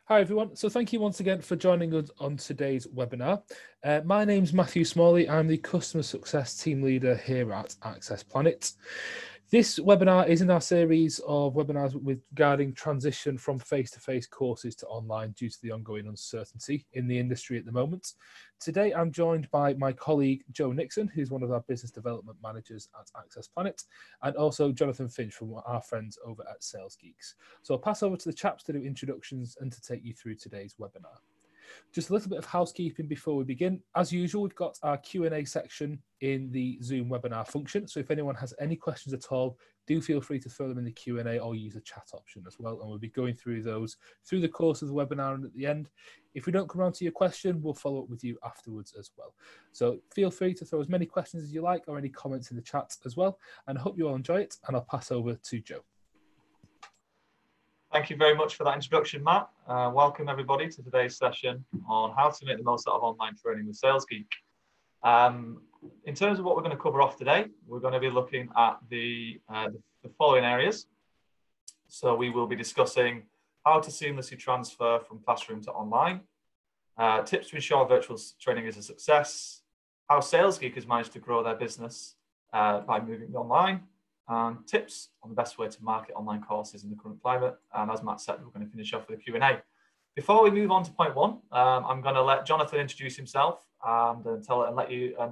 Hi everyone, so thank you once again for joining us on today's webinar. My name's Matthew Smalley, I'm the Customer Success Team Leader here at Access Planet. This webinar is in our series of webinars regarding transition from face-to-face courses to online due to the ongoing uncertainty in the industry at the moment. Today I'm joined by my colleague Joe Nixon, who's one of our business development managers at Access Planet, and also Jonathan Finch from our friends over at Sales Geeks. So I'll pass over to the chaps to do introductions and to take you through today's webinar. Just a little bit of housekeeping before we begin. As usual, we've got our Q&A section in the Zoom webinar function. So if anyone has any questions at all, do feel free to throw them in the Q&A or use the chat option as well. And we'll be going through those through the course of the webinar and at the end. If we don't come around to your question, we'll follow up with you afterwards as well. So feel free to throw as many questions as you like or any comments in the chat as well. And I hope you all enjoy it. And I'll pass over to Joe. Thank you very much for that introduction, Matt. Welcome everybody to today's session on how to make the most out of online training with Sales Geek. In terms of what we're going to cover off today, we're going to be looking at the following areas. So we will be discussing how to seamlessly transfer from classroom to online, tips to ensure virtual training is a success, how Sales Geek has managed to grow their business by moving online, and tips on the best way to market online courses in the current climate. And as Matt said, we're going to finish off with a Q&A. Before we move on to point one, I'm going to let Jonathan introduce himself and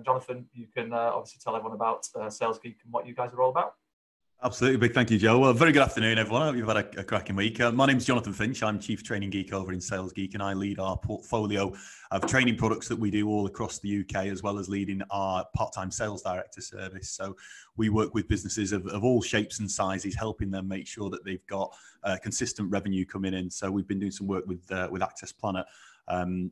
Jonathan, you can obviously tell everyone about Sales Geek and what you guys are all about. Absolutely. Big thank you, Joe. Well, very good afternoon, everyone. I hope you've had a cracking week. My name's Jonathan Finch. I'm Chief Training Geek over in Sales Geek, and I lead our portfolio of training products that we do all across the UK, as well as leading our part-time sales director service. So we work with businesses of all shapes and sizes, helping them make sure that they've got consistent revenue coming in. So we've been doing some work with Access Planet. And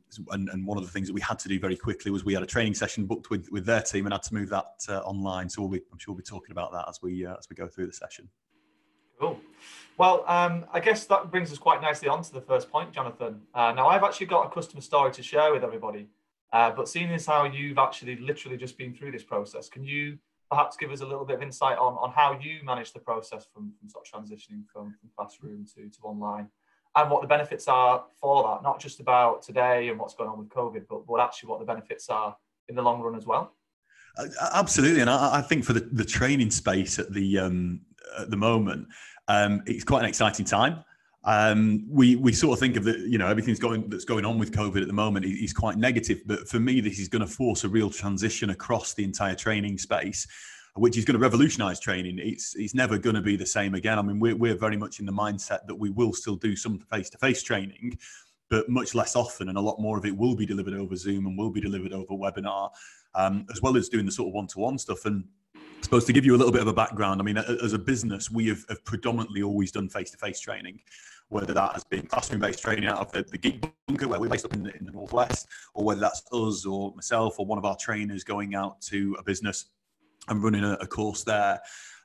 one of the things that we had to do very quickly was we had a training session booked with their team and had to move that online. So I'm sure we'll be talking about that as we go through the session. Cool. Well, I guess that brings us quite nicely on to the first point, Jonathan. Now, I've actually got a customer story to share with everybody, but seeing as how you've actually literally just been through this process, can you perhaps give us a little bit of insight on how you managed the process from sort of transitioning from classroom to online? And what the benefits are for that, not just about today and what's going on with COVID, but actually what the benefits are in the long run as well. Absolutely, and I think for the training space at the moment, it's quite an exciting time. We sort of think of everything's that's going on with COVID at the moment is quite negative, but for me, this is going to force a real transition across the entire training space, which is going to revolutionize training. It's never going to be the same again. I mean, we're very much in the mindset that we will still do some face-to-face training, but much less often, and a lot more of it will be delivered over Zoom and will be delivered over webinar, as well as doing the sort of one-to-one stuff. And I suppose to give you a little bit of a background, I mean, as a business, we have predominantly always done face-to-face training, whether that has been classroom-based training out of the Geek Bunker, where we're based up in the Northwest, or whether that's us or myself or one of our trainers going out to a business and running a course there.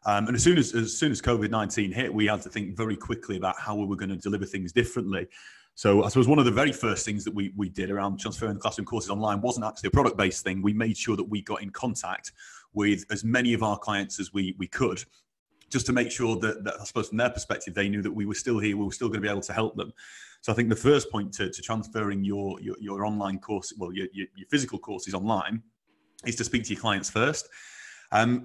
And as soon as COVID-19 hit, we had to think very quickly about how we were going to deliver things differently. So I suppose one of the very first things that we did around transferring the classroom courses online wasn't actually a product-based thing. We made sure that we got in contact with as many of our clients as we could, just to make sure that I suppose from their perspective, they knew that we were still here, we were still going to be able to help them. So I think the first point to transferring your online course, well, your physical courses online, is to speak to your clients first.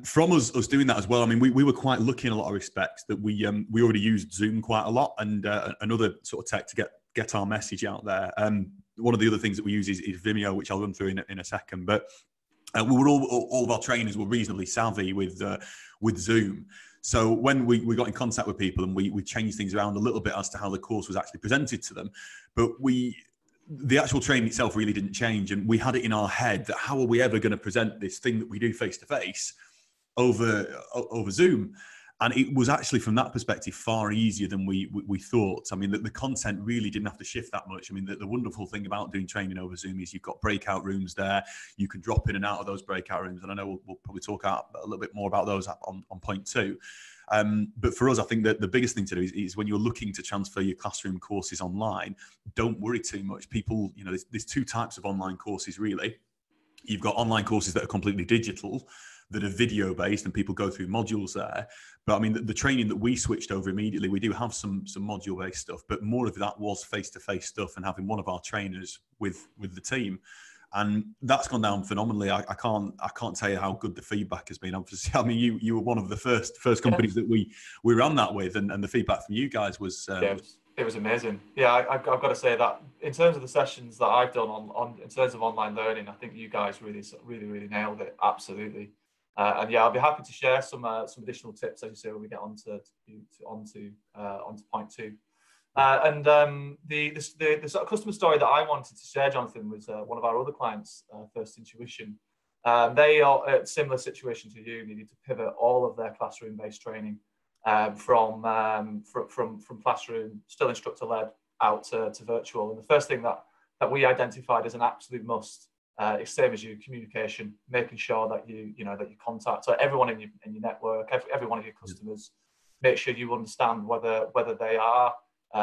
From us doing that as well, I mean, we were quite lucky in a lot of respects that we already used Zoom quite a lot and another sort of tech to get our message out there. One of the other things that we use is Vimeo, which I'll run through in a second. But we were all of our trainers were reasonably savvy with Zoom. So when we got in contact with people and we changed things around a little bit as to how the course was actually presented to them, but the actual training itself really didn't change, and we had it in our head that how are we ever going to present this thing that we do face to face over Zoom? And it was actually from that perspective far easier than we thought. I mean, the content really didn't have to shift that much. I mean, the wonderful thing about doing training over Zoom is you've got breakout rooms there. You can drop in and out of those breakout rooms, and I know we'll probably talk a little bit more about those on point two. But for us, I think that the biggest thing to do is when you're looking to transfer your classroom courses online, don't worry too much. People, there's two types of online courses really. You've got online courses that are completely digital, that are video based and people go through modules there. But I mean, the training that we switched over immediately, we do have some module based stuff, but more of that was face-to-face stuff and having one of our trainers with the team. And that's gone down phenomenally. I can't tell you how good the feedback has been. Obviously, I mean, you were one of the first companies that we ran that with, and the feedback from you guys was it was amazing. Yeah, I've got to say that in terms of the sessions that I've done on in terms of online learning, I think you guys really nailed it. Absolutely. And yeah, I'll be happy to share some additional tips, as you say, when we get onto point two. The sort of customer story that I wanted to share, Jonathan, was one of our other clients, First Intuition. They are at a similar situation to you, needed to pivot all of their classroom-based training from classroom, still instructor-led, out to virtual. And the first thing that we identified as an absolute must is same as you, communication, making sure that you contact everyone in your network, every one of your customers. Make sure you understand whether they are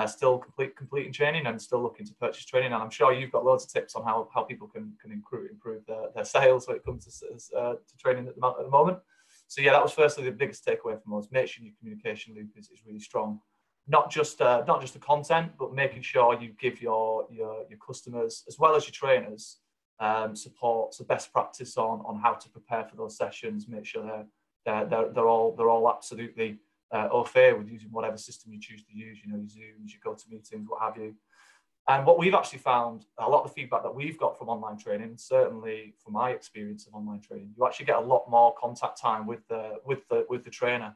still completing training and still looking to purchase training. And I'm sure you've got loads of tips on how people can improve their sales when it comes to training at the moment. So yeah, that was firstly the biggest takeaway from us. Make sure your communication loop is really strong. Not just the content, but making sure you give your customers as well as your trainers support, so best practice on how to prepare for those sessions. Make sure they're all absolutely au fait with using whatever system you choose to use. Your Zooms, your GoToMeetings, what have you. And what we've actually found, a lot of the feedback that we've got from online training, certainly from my experience of online training, you actually get a lot more contact time with the trainer.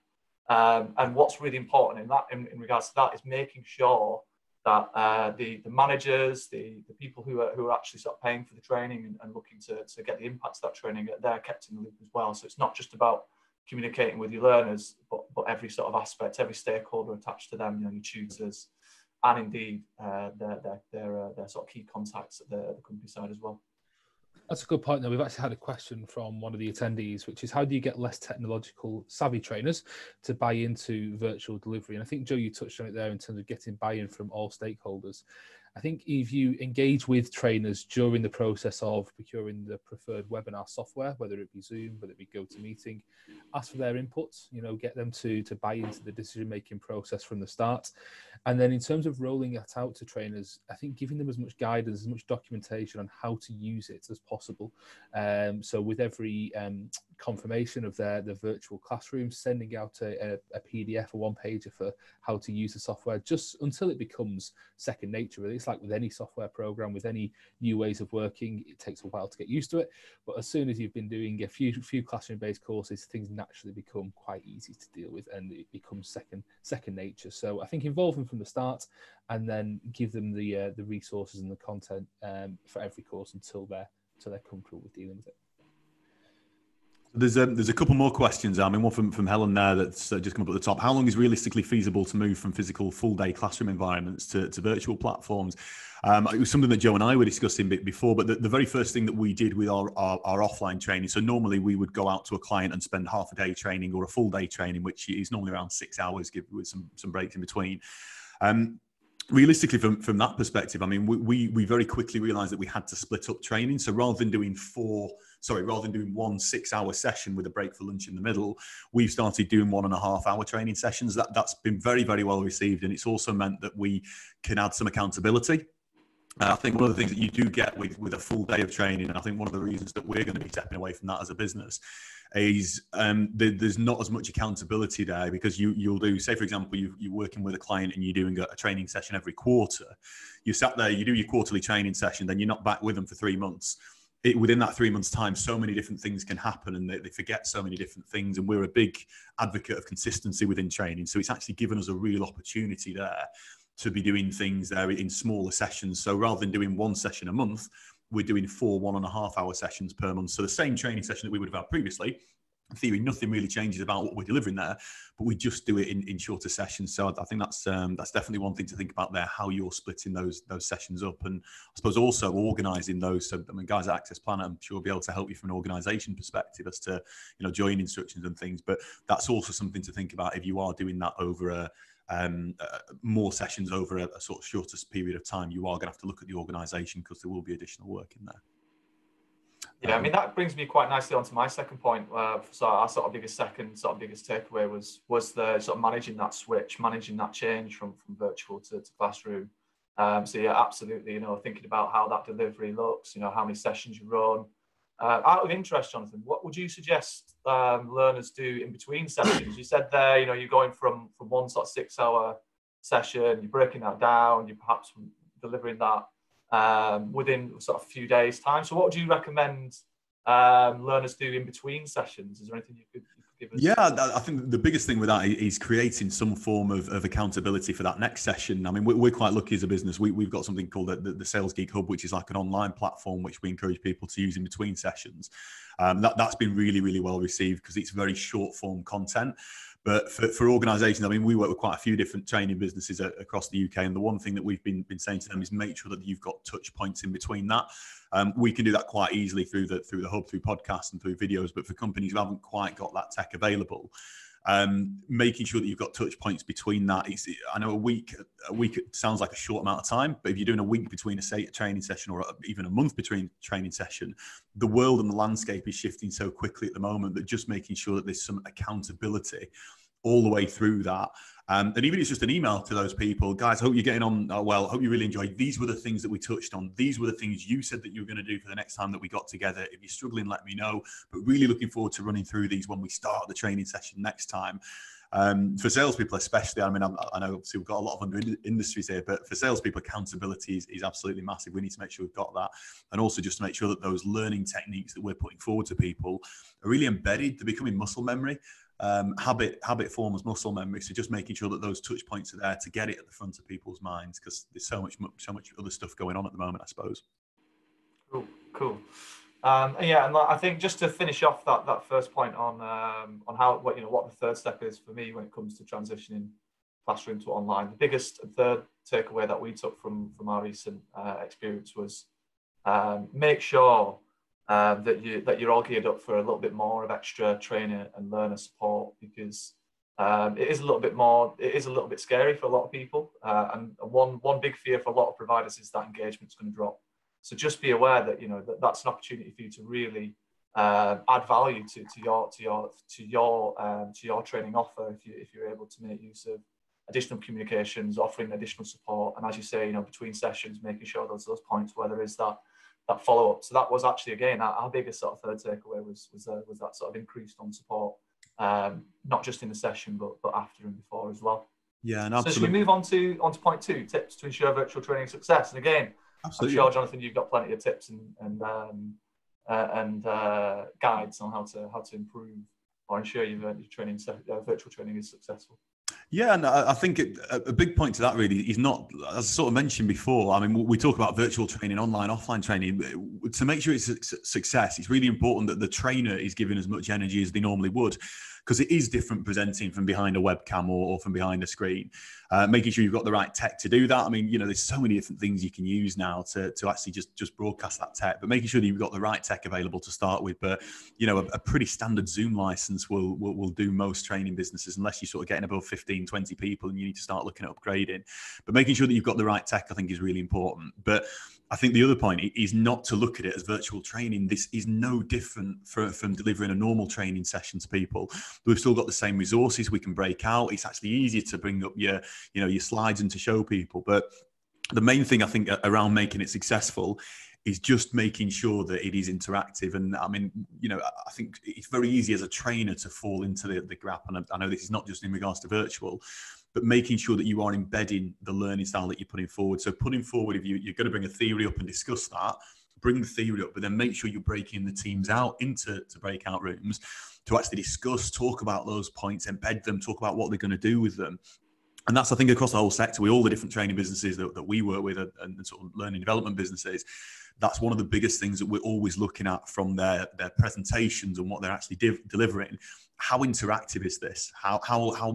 And what's really important in regards to that is making sure that the managers, the people who are actually sort of paying for the training and looking to get the impacts of that training, they're kept in the loop as well. So it's not just about communicating with your learners, but every sort of aspect, every stakeholder attached to them, your tutors, and indeed their sort of key contacts at the company side as well. That's a good point. Now, we've actually had a question from one of the attendees, which is how do you get less technological savvy trainers to buy into virtual delivery? And I think, Joe, you touched on it there in terms of getting buy-in from all stakeholders. I think if you engage with trainers during the process of procuring the preferred webinar software, whether it be Zoom, whether it be GoToMeeting, ask for their inputs, get them to buy into the decision-making process from the start. And then in terms of rolling that out to trainers, I think giving them as much guidance, as much documentation on how to use it as possible. So with every confirmation of their virtual classroom, sending out a PDF, a one-pager for how to use the software, just until it becomes second nature, really. It's like with any software program, with any new ways of working, it takes a while to get used to it. But as soon as you've been doing a few classroom-based courses, things naturally become quite easy to deal with, and it becomes second nature. So I think involve them from the start, and then give them the resources and the content for every course until they're comfortable with dealing with it. There's a couple more questions. I mean, one from Helen there that's just come up at the top. How long is realistically feasible to move from physical full-day classroom environments to virtual platforms? It was something that Joe and I were discussing before, but the very first thing that we did with our offline training, so normally we would go out to a client and spend half a day training or a full day training, which is normally around 6 hours, with some breaks in between. Realistically, from that perspective, I mean, we very quickly realized that we had to split up training. So rather than doing one 6 hour session with a break for lunch in the middle, we've started doing 1.5 hour training sessions. That's been very, very well received. And it's also meant that we can add some accountability. I think one of the things that you do get with a full day of training, and I think one of the reasons that we're going to be stepping away from that as a business, is there's not as much accountability there, because you'll do, say for example, you're working with a client and you're doing a training session every quarter. You sat there, you do your quarterly training session, then you're not back with them for 3 months. Within that 3 months time, so many different things can happen, and they forget so many different things. And we're a big advocate of consistency within training. So it's actually given us a real opportunity there to be doing things there in smaller sessions. So rather than doing one session a month, we're doing 4 1.5 hour sessions per month. So the same training session that we would have had previously, in theory, nothing really changes about what we're delivering there, but we just do it in shorter sessions. So I think that's definitely one thing to think about there, how you're splitting those sessions up. And I suppose also organising those. So I mean, guys at Access Planner, I'm sure will be able to help you from an organisation perspective as to, join instructions and things. But that's also something to think about if you are doing that over more sessions over a sort of shorter period of time. You are going to have to look at the organisation, because there will be additional work in there. Yeah, I mean, that brings me quite nicely onto my second point. So our sort of biggest takeaway was the sort of managing that switch, managing that change from virtual to classroom. So yeah, absolutely, thinking about how that delivery looks, how many sessions you run. Out of interest, Jonathan, what would you suggest learners do in between sessions? You said there, you're going from one sort of 6-hour session, you're breaking that down, you're perhaps delivering that within sort of a few days' time. So what would you recommend learners do in between sessions? Is there anything you could give us? Yeah, I think the biggest thing with that is creating some form of accountability for that next session. I mean, we're quite lucky as a business. We've got something called the Sales Geek Hub, which is like an online platform which we encourage people to use in between sessions. That's been really, really well received because it's very short form content. But for organisations, I mean, we work with quite a few different training businesses across the UK, and the one thing that we've been saying to them is make sure that you've got touch points in between that. We can do that quite easily through the hub, through podcasts and through videos. But for companies who haven't quite got that tech available, making sure that you've got touch points between that. I know a week sounds like a short amount of time, but if you're doing a week between a training session or even a month between training session, the world and the landscape is shifting so quickly at the moment that just making sure that there's some accountability all the way through that. And even if it's just an email to those people, guys, hope you're getting on well, hope you really enjoyed. These were the things that we touched on. These were the things you said that you were going to do for the next time that we got together. If you're struggling, let me know. But really looking forward to running through these when we start the training session next time. For salespeople especially, I mean, I know obviously we've got a lot of under industries here, but for salespeople, accountability is absolutely massive. We need to make sure we've got that. And also just to make sure that those learning techniques that we're putting forward to people are really embedded. They're becoming muscle memory. Habit forms muscle memory. So just making sure that those touch points are there to get it at the front of people's minds, because there's so much other stuff going on at the moment, I suppose. Cool. Yeah, and I think just to finish off that first point on how what the third step is for me when it comes to transitioning classroom to online. The biggest and third takeaway that we took from our recent experience was make sure that you're all geared up for a little bit more of extra trainer and learner support, because it is a little bit scary for a lot of people, and one big fear for a lot of providers is that engagement's going to drop. So just be aware that that's an opportunity for you to really add value to your training offer if you're able to make use of additional communications, offering additional support, and as you say, between sessions, making sure there's those points where there is that follow up. So that was actually again our biggest sort of third takeaway was that sort of increased on support, not just in the session but after and before as well. Yeah, and absolutely. So should we move on to point 2, tips to ensure virtual training success? And again, absolutely. I'm sure, Jonathan, you've got plenty of tips and guides on how to improve or ensure your virtual training is successful. Yeah, and I think a big point to that really is not, as I sort of mentioned before, I mean, we talk about virtual training, online, offline training. To make sure it's a success, it's really important that the trainer is giving as much energy as they normally would, because it is different presenting from behind a webcam or from behind a screen. Making sure you've got the right tech to do that. I mean, there's so many different things you can use now to actually just broadcast that tech, but making sure that you've got the right tech available to start with. But, a pretty standard Zoom license will do most training businesses, unless you're sort of getting above 15, 20 people and you need to start looking at upgrading. But making sure that you've got the right tech, I think, is really important. But I think the other point is not to look at it as virtual training. This is no different from delivering a normal training session to people. We've still got the same resources we can break out. It's actually easier to bring up your slides and to show people. But the main thing I think around making it successful is just making sure that it is interactive. And I mean, I think it's very easy as a trainer to fall into the gap. And I know this is not just in regards to virtual, but making sure that you are embedding the learning style that you're putting forward. So putting forward, if you're going to bring a theory up and discuss that, bring the theory up, but then make sure you're breaking the teams out into breakout rooms to actually discuss, talk about those points, embed them, talk about what they're going to do with them. And that's, I think, across the whole sector, with all the different training businesses that we work with and sort of learning development businesses. That's one of the biggest things that we're always looking at from their presentations and what they're actually delivering. How interactive is this? How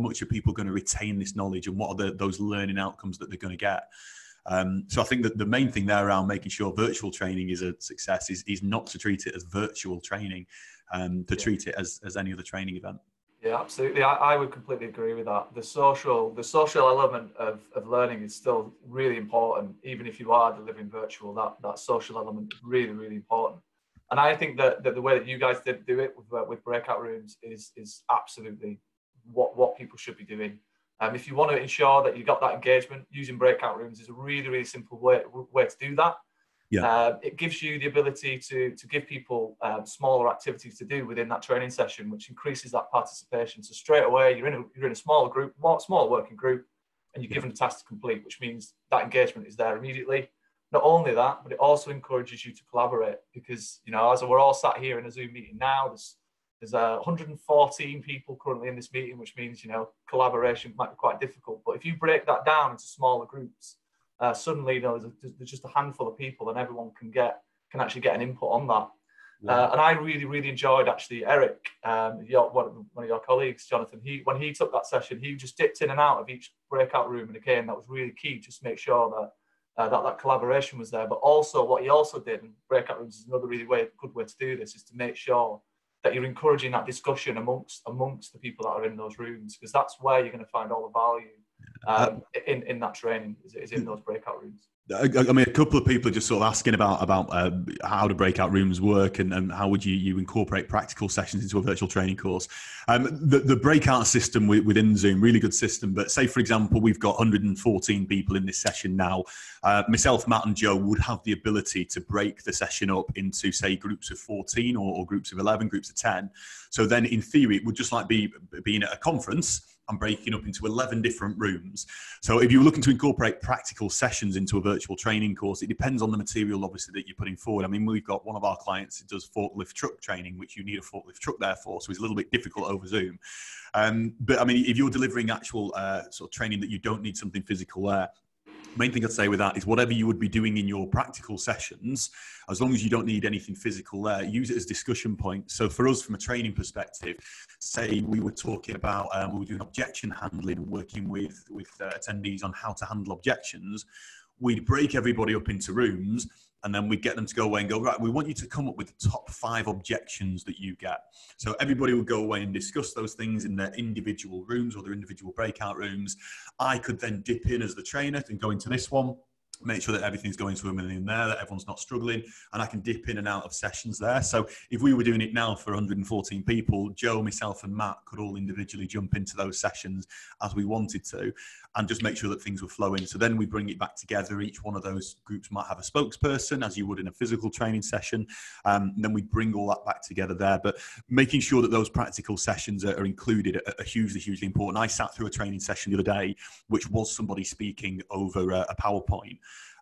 much are people going to retain this knowledge, and what are those learning outcomes that they're going to get? So I think that the main thing there around making sure virtual training is a success is not to treat it as virtual training, treat it as any other training event. Yeah, absolutely. I would completely agree with that. The social element of learning is still really important, even if you are delivering virtual. That social element is really, really important. And I think that the way that you guys did do it with breakout rooms is absolutely what people should be doing. If you want to ensure that you got that engagement, using breakout rooms is a really, really simple way to do that. Yeah. It gives you the ability to give people smaller activities to do within that training session, which increases that participation. So straight away, you're in a smaller group, smaller working group, and you're given a task to complete, which means that engagement is there immediately. Not only that, but it also encourages you to collaborate, because, you know, as we're all sat here in a Zoom meeting now, there's 114 people currently in this meeting, which means, you know, collaboration might be quite difficult. But if you break that down into smaller groups, suddenly, you know, there's just a handful of people, and everyone can actually get an input on that. And I really, really enjoyed, actually, Eric, one of your colleagues, Jonathan. When he took that session, he just dipped in and out of each breakout room, and again, that was really key, just to make sure that that collaboration was there. But also, what he also did, and breakout rooms is another really good way to do this, is to make sure that you're encouraging that discussion amongst the people that are in those rooms, because that's where you're going to find all the value in that training, is in those breakout rooms. I mean, a couple of people are just sort of asking about how do breakout rooms work, and how would you incorporate practical sessions into a virtual training course. The breakout system within Zoom, really good system. But say, for example, we've got 114 people in this session now. Myself, Matt and Joe would have the ability to break the session up into, say, groups of 14 or groups of 11, groups of 10. So then in theory, it would just like being at a conference and breaking up into 11 different rooms. So if you're looking to incorporate practical sessions into a virtual training course, it depends on the material, obviously, that you're putting forward. I mean, we've got one of our clients that does forklift truck training, which you need a forklift truck there for, so it's a little bit difficult over Zoom. But I mean, if you're delivering actual sort of training that you don't need something physical there, main thing I'd say with that is whatever you would be doing in your practical sessions, as long as you don't need anything physical there, use it as discussion points. So for us, from a training perspective, say we were talking about, we were doing objection handling, working with attendees on how to handle objections, we'd break everybody up into rooms, and then we'd get them to go away and go, right, we want you to come up with the top 5 objections that you get. So everybody would go away and discuss those things in their individual rooms or their individual breakout rooms. I could then dip in as the trainer and go into this one, make sure that everything's going swimmingly in there, that everyone's not struggling, and I can dip in and out of sessions there. So if we were doing it now for 114 people, Joe, myself and Matt could all individually jump into those sessions as we wanted to, and just make sure that things were flowing. So then we bring it back together. Each one of those groups might have a spokesperson, as you would in a physical training session. And then we bring all that back together there. But making sure that those practical sessions are included are hugely, hugely important. I sat through a training session the other day, which was somebody speaking over a PowerPoint.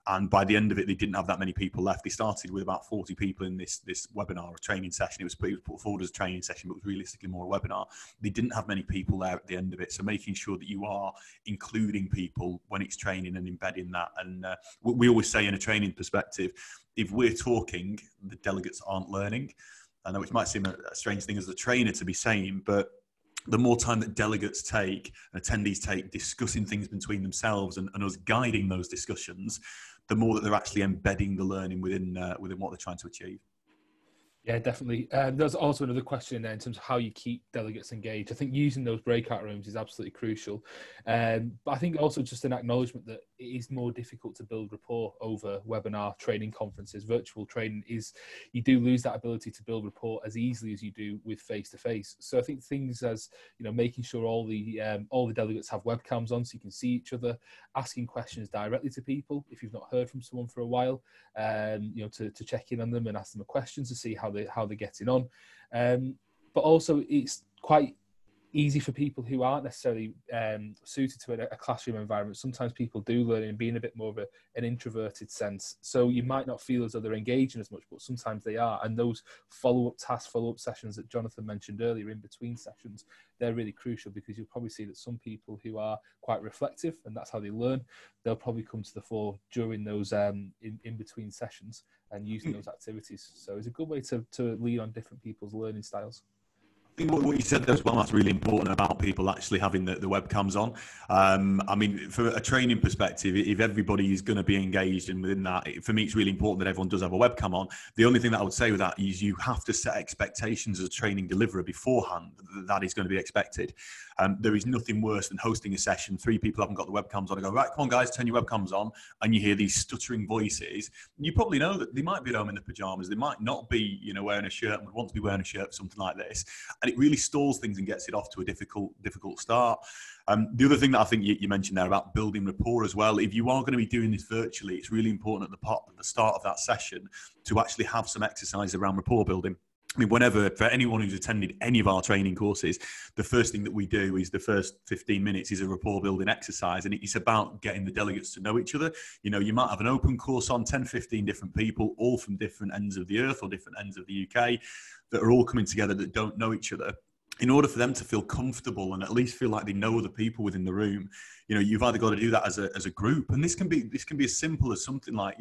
And by the end of it, they didn't have that many people left. They started with about 40 people in this webinar or training session. It was put forward as a training session, but it was realistically more a webinar. They didn't have many people there at the end of it. So making sure that you are including people when it's training and embedding that. And we always say, in a training perspective, if we're talking, the delegates aren't learning. I know it might seem a strange thing as the trainer to be saying, but the more time that delegates take and attendees take discussing things between themselves and us guiding those discussions, the more that they're actually embedding the learning within what they're trying to achieve. Yeah, definitely. There's also another question in there in terms of how you keep delegates engaged. I think using those breakout rooms is absolutely crucial. But I think also just an acknowledgement that it is more difficult to build rapport over webinar training conferences. Virtual training you do lose that ability to build rapport as easily as you do with face-to-face. So I think things as, you know, making sure all the delegates have webcams on so you can see each other, asking questions directly to people if you've not heard from someone for a while, you know, to check in on them and ask them a question to see how they're getting on. But also it's quite easy for people who aren't necessarily suited to a classroom environment. Sometimes people do learn in being a bit more of an introverted sense. So you might not feel as though they're engaging as much, but sometimes they are. And those follow-up sessions that Jonathan mentioned earlier in between sessions, they're really crucial, because you'll probably see that some people who are quite reflective, and that's how they learn, they'll probably come to the fore during those in between sessions and using those activities. So it's a good way to lean on different people's learning styles. think what you said there as well, that's really important about people actually having the webcams on. I mean, from a training perspective, if everybody is going to be engaged and within that, for me, it's really important that everyone does have a webcam on. The only thing that I would say with that is you have to set expectations as a training deliverer beforehand that is going to be expected. There is nothing worse than hosting a session, 3 people haven't got the webcams on, and go, right, come on guys, turn your webcams on, and you hear these stuttering voices. You probably know that they might be at home in their pajamas, they might not be, wearing a shirt and would want to be wearing a shirt, something like this, and it really stalls things and gets it off to a difficult start. The other thing that I think you mentioned there about building rapport as well, if you are going to be doing this virtually, it's really important at the start of that session to actually have some exercise around rapport building. I mean, for anyone who's attended any of our training courses, the first thing that we do is the first 15 minutes is a rapport building exercise. And it's about getting the delegates to know each other. You might have an open course on 10, 15 different people, all from different ends of the earth or different ends of the UK, that are all coming together that don't know each other. In order for them to feel comfortable and at least feel like they know other people within the room, you've either got to do that as a group, and this can be as simple as something like,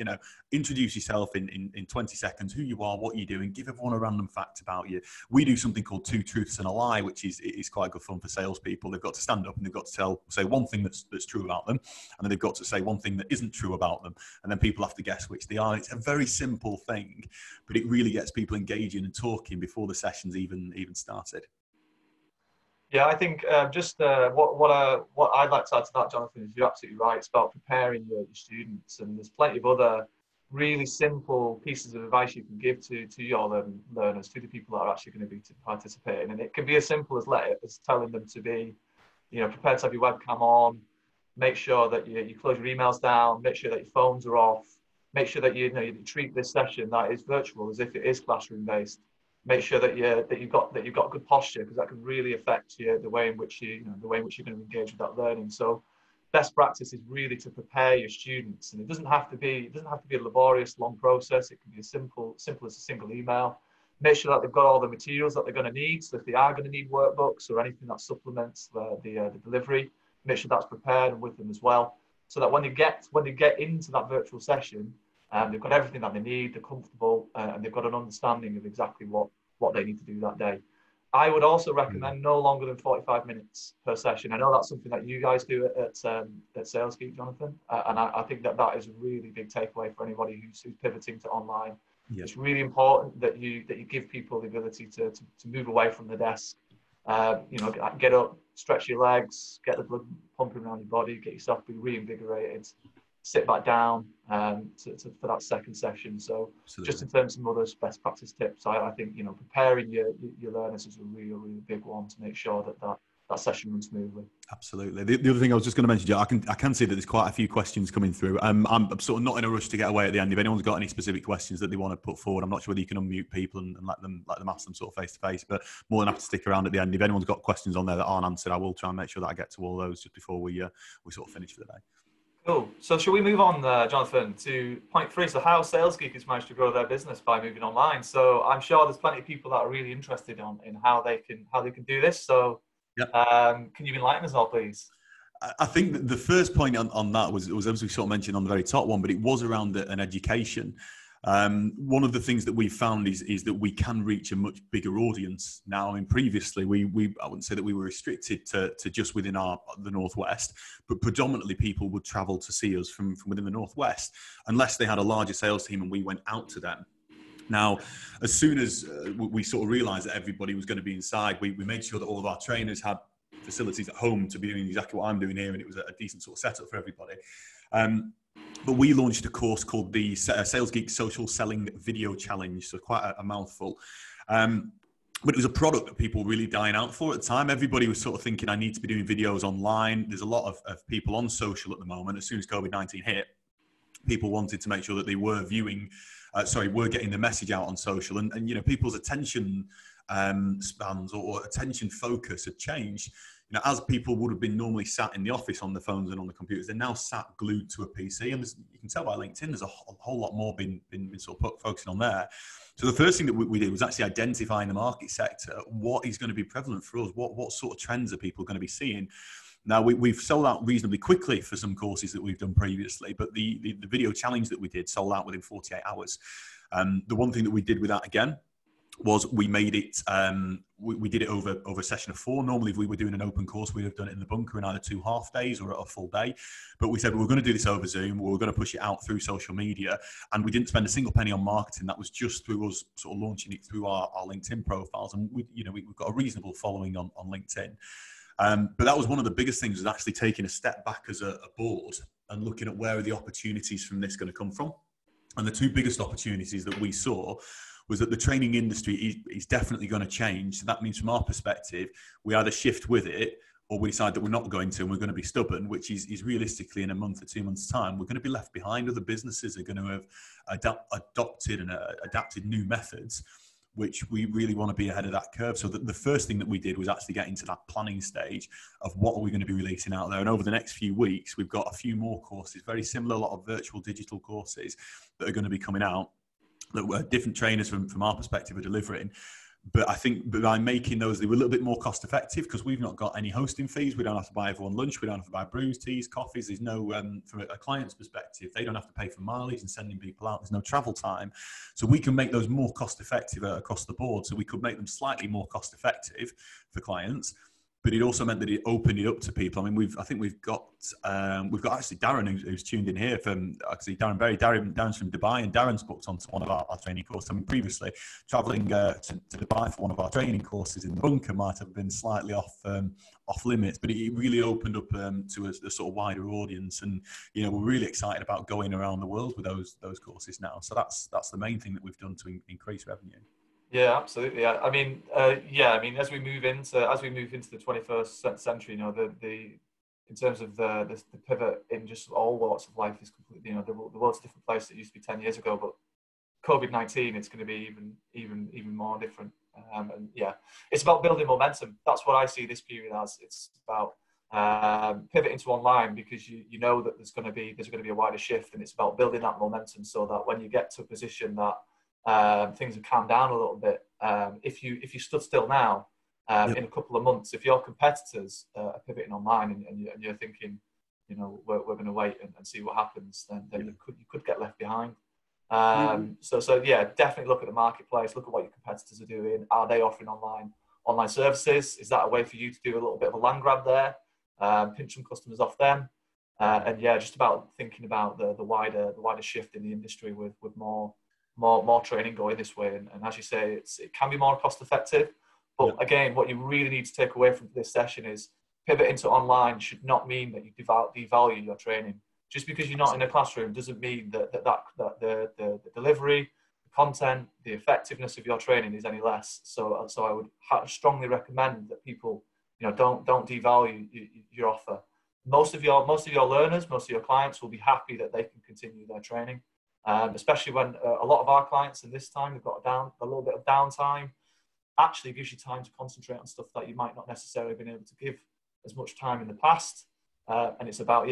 introduce yourself in 20 seconds, who you are, what you're doing, give everyone a random fact about you. We do something called 2 truths and a lie, which is quite good fun for salespeople. They've got to stand up and they've got to say one thing that's true about them, and then they've got to say one thing that isn't true about them, and then people have to guess which they are. It's a very simple thing, but it really gets people engaging and talking before the session's even started. Yeah, I think what I'd like to add to that, Jonathan, is you're absolutely right. It's about preparing your students, and there's plenty of other really simple pieces of advice you can give to your learners, to the people that are actually going to be participating. And it can be as simple as telling them to be, prepared to have your webcam on, make sure that you close your emails down, make sure that your phones are off, make sure that you treat this session that is virtual as if it is classroom based. Make sure that you've got good posture, because that can really affect the way in which you're going to engage with that learning. So, best practice is really to prepare your students, and it doesn't have to be a laborious, long process. It can be as simple as a single email. Make sure that they've got all the materials that they're going to need. So, if they are going to need workbooks or anything that supplements the delivery, make sure that's prepared and with them as well, so that when they get into that virtual session, they've got everything that they need, they're comfortable, and they've got an understanding of exactly what they need to do that day. I would also recommend no longer than 45 minutes per session. I know that's something that you guys do at SalesGeek, Jonathan, and I think that is a really big takeaway for anybody who's pivoting to online. Yeah. It's really important that you give people the ability to move away from the desk. Get up, stretch your legs, get the blood pumping around your body, get yourself reinvigorated. Sit back down for that second session. So absolutely. Just in terms of other best practice tips, I think preparing your learners is a really big one to make sure that session runs smoothly. Absolutely. The other thing I was just going to mention, Joe, I can see that there's quite a few questions coming through. I'm sort of not in a rush to get away at the end. If anyone's got any specific questions that they want to put forward, I'm not sure whether you can unmute people and let them ask them sort of face to face, but more than happy to stick around at the end. If anyone's got questions on there that aren't answered, I will try and make sure that I get to all those just before we sort of finish for the day. Cool. So shall we move on, Jonathan, to point 3? So how SalesGeek has managed to grow their business by moving online. So I'm sure there's plenty of people that are really interested in how they can do this. So yep. Can you enlighten us all, please? I think that the first point on that was as we sort of mentioned on the very top one, but it was around an education. One of the things that we've found is that we can reach a much bigger audience now. I mean, previously I wouldn't say that we were restricted to just within the Northwest, but predominantly people would travel to see us from within the Northwest, unless they had a larger sales team and we went out to them. Now, as soon as we sort of realised that everybody was going to be inside, we made sure that all of our trainers had facilities at home to be doing exactly what I'm doing here, and it was a decent sort of setup for everybody. But we launched a course called the Sales Geek Social Selling Video Challenge, so quite a mouthful. But it was a product that people were really dying out for at the time. Everybody was sort of thinking, I need to be doing videos online. There's a lot of people on social at the moment. As soon as COVID-19 hit, people wanted to make sure that they were were getting the message out on social. And people's attention spans or attention focus had changed. As people would have been normally sat in the office on the phones and on the computers, they're now sat glued to a PC. And you can tell by LinkedIn, there's a whole lot more been sort of focusing on there. So the first thing that we did was actually identifying the market sector. What is going to be prevalent for us? What sort of trends are people going to be seeing? Now, we've sold out reasonably quickly for some courses that we've done previously, but the video challenge that we did sold out within 48 hours. The one thing that we did with that, again, was we made it, we did it over a session of 4. Normally, if we were doing an open course, we'd have done it in the bunker in either 2 half days or a full day. But we said we were going to do this over Zoom. We were going to push it out through social media, and we didn't spend a single penny on marketing. That was just through us sort of launching it through our LinkedIn profiles, and we've got a reasonable following on LinkedIn. But that was one of the biggest things, was actually taking a step back as a board and looking at where are the opportunities from this going to come from. And the 2 biggest opportunities that we saw was that the training industry is definitely going to change. So that means from our perspective, we either shift with it or we decide that we're not going to, and we're going to be stubborn, which is realistically in a month or 2 months' time, we're going to be left behind. Other businesses are going to have adopted and adapted new methods, which we really want to be ahead of that curve. So the first thing that we did was actually get into that planning stage of what are we going to be releasing out there. And over the next few weeks, we've got a few more courses, very similar, a lot of virtual digital courses that are going to be coming out, that different trainers from our perspective are delivering. But I think by making those, they were a little bit more cost effective, because we've not got any hosting fees. We don't have to buy everyone lunch. We don't have to buy brews, teas, coffees. There's no, from a client's perspective, they don't have to pay for mileage and sending people out. There's no travel time. So we can make those more cost effective across the board. So we could make them slightly more cost effective for clients. But it also meant that it opened it up to people. I mean, I think we've got actually Darren who's tuned in here from, actually Darren's from Dubai, and Darren's booked onto one of our training courses. I mean, previously traveling to Dubai for one of our training courses in the bunker might have been slightly off limits, but it really opened up to a sort of wider audience. And we're really excited about going around the world with those courses now. So that's the main thing that we've done to increase revenue. Yeah, absolutely. I mean, as we move into the 21st century, in terms of the pivot in just all walks of life is completely, the world's a different place than it used to be 10 years ago. But COVID-19, it's going to be even more different. And yeah, it's about building momentum. That's what I see this period as. It's about pivoting to online, because you know that there's going to be a wider shift, and it's about building that momentum so that when you get to a position that things have calmed down a little bit. If you stood still now, in a couple of months, if your competitors are pivoting online and you're thinking, we're going to wait and see what happens, then you could get left behind. So yeah, definitely look at the marketplace. Look at what your competitors are doing. Are they offering online services? Is that a way for you to do a little bit of a land grab there? Pinch some customers off them. And yeah, just about thinking about the wider shift in the industry with more training going this way, and as you say, it can be more cost effective. But again, what you really need to take away from this session is pivoting to online should not mean that you devalue your training. Just because you're not in a classroom doesn't mean that the delivery, the content, the effectiveness of your training is any less. So I would strongly recommend that people don't devalue your offer. Most of your learners, most of your clients will be happy that they can continue their training. Especially when a lot of our clients in this time, they've got a little bit of downtime, actually gives you time to concentrate on stuff that you might not necessarily have been able to give as much time in the past. And it's about,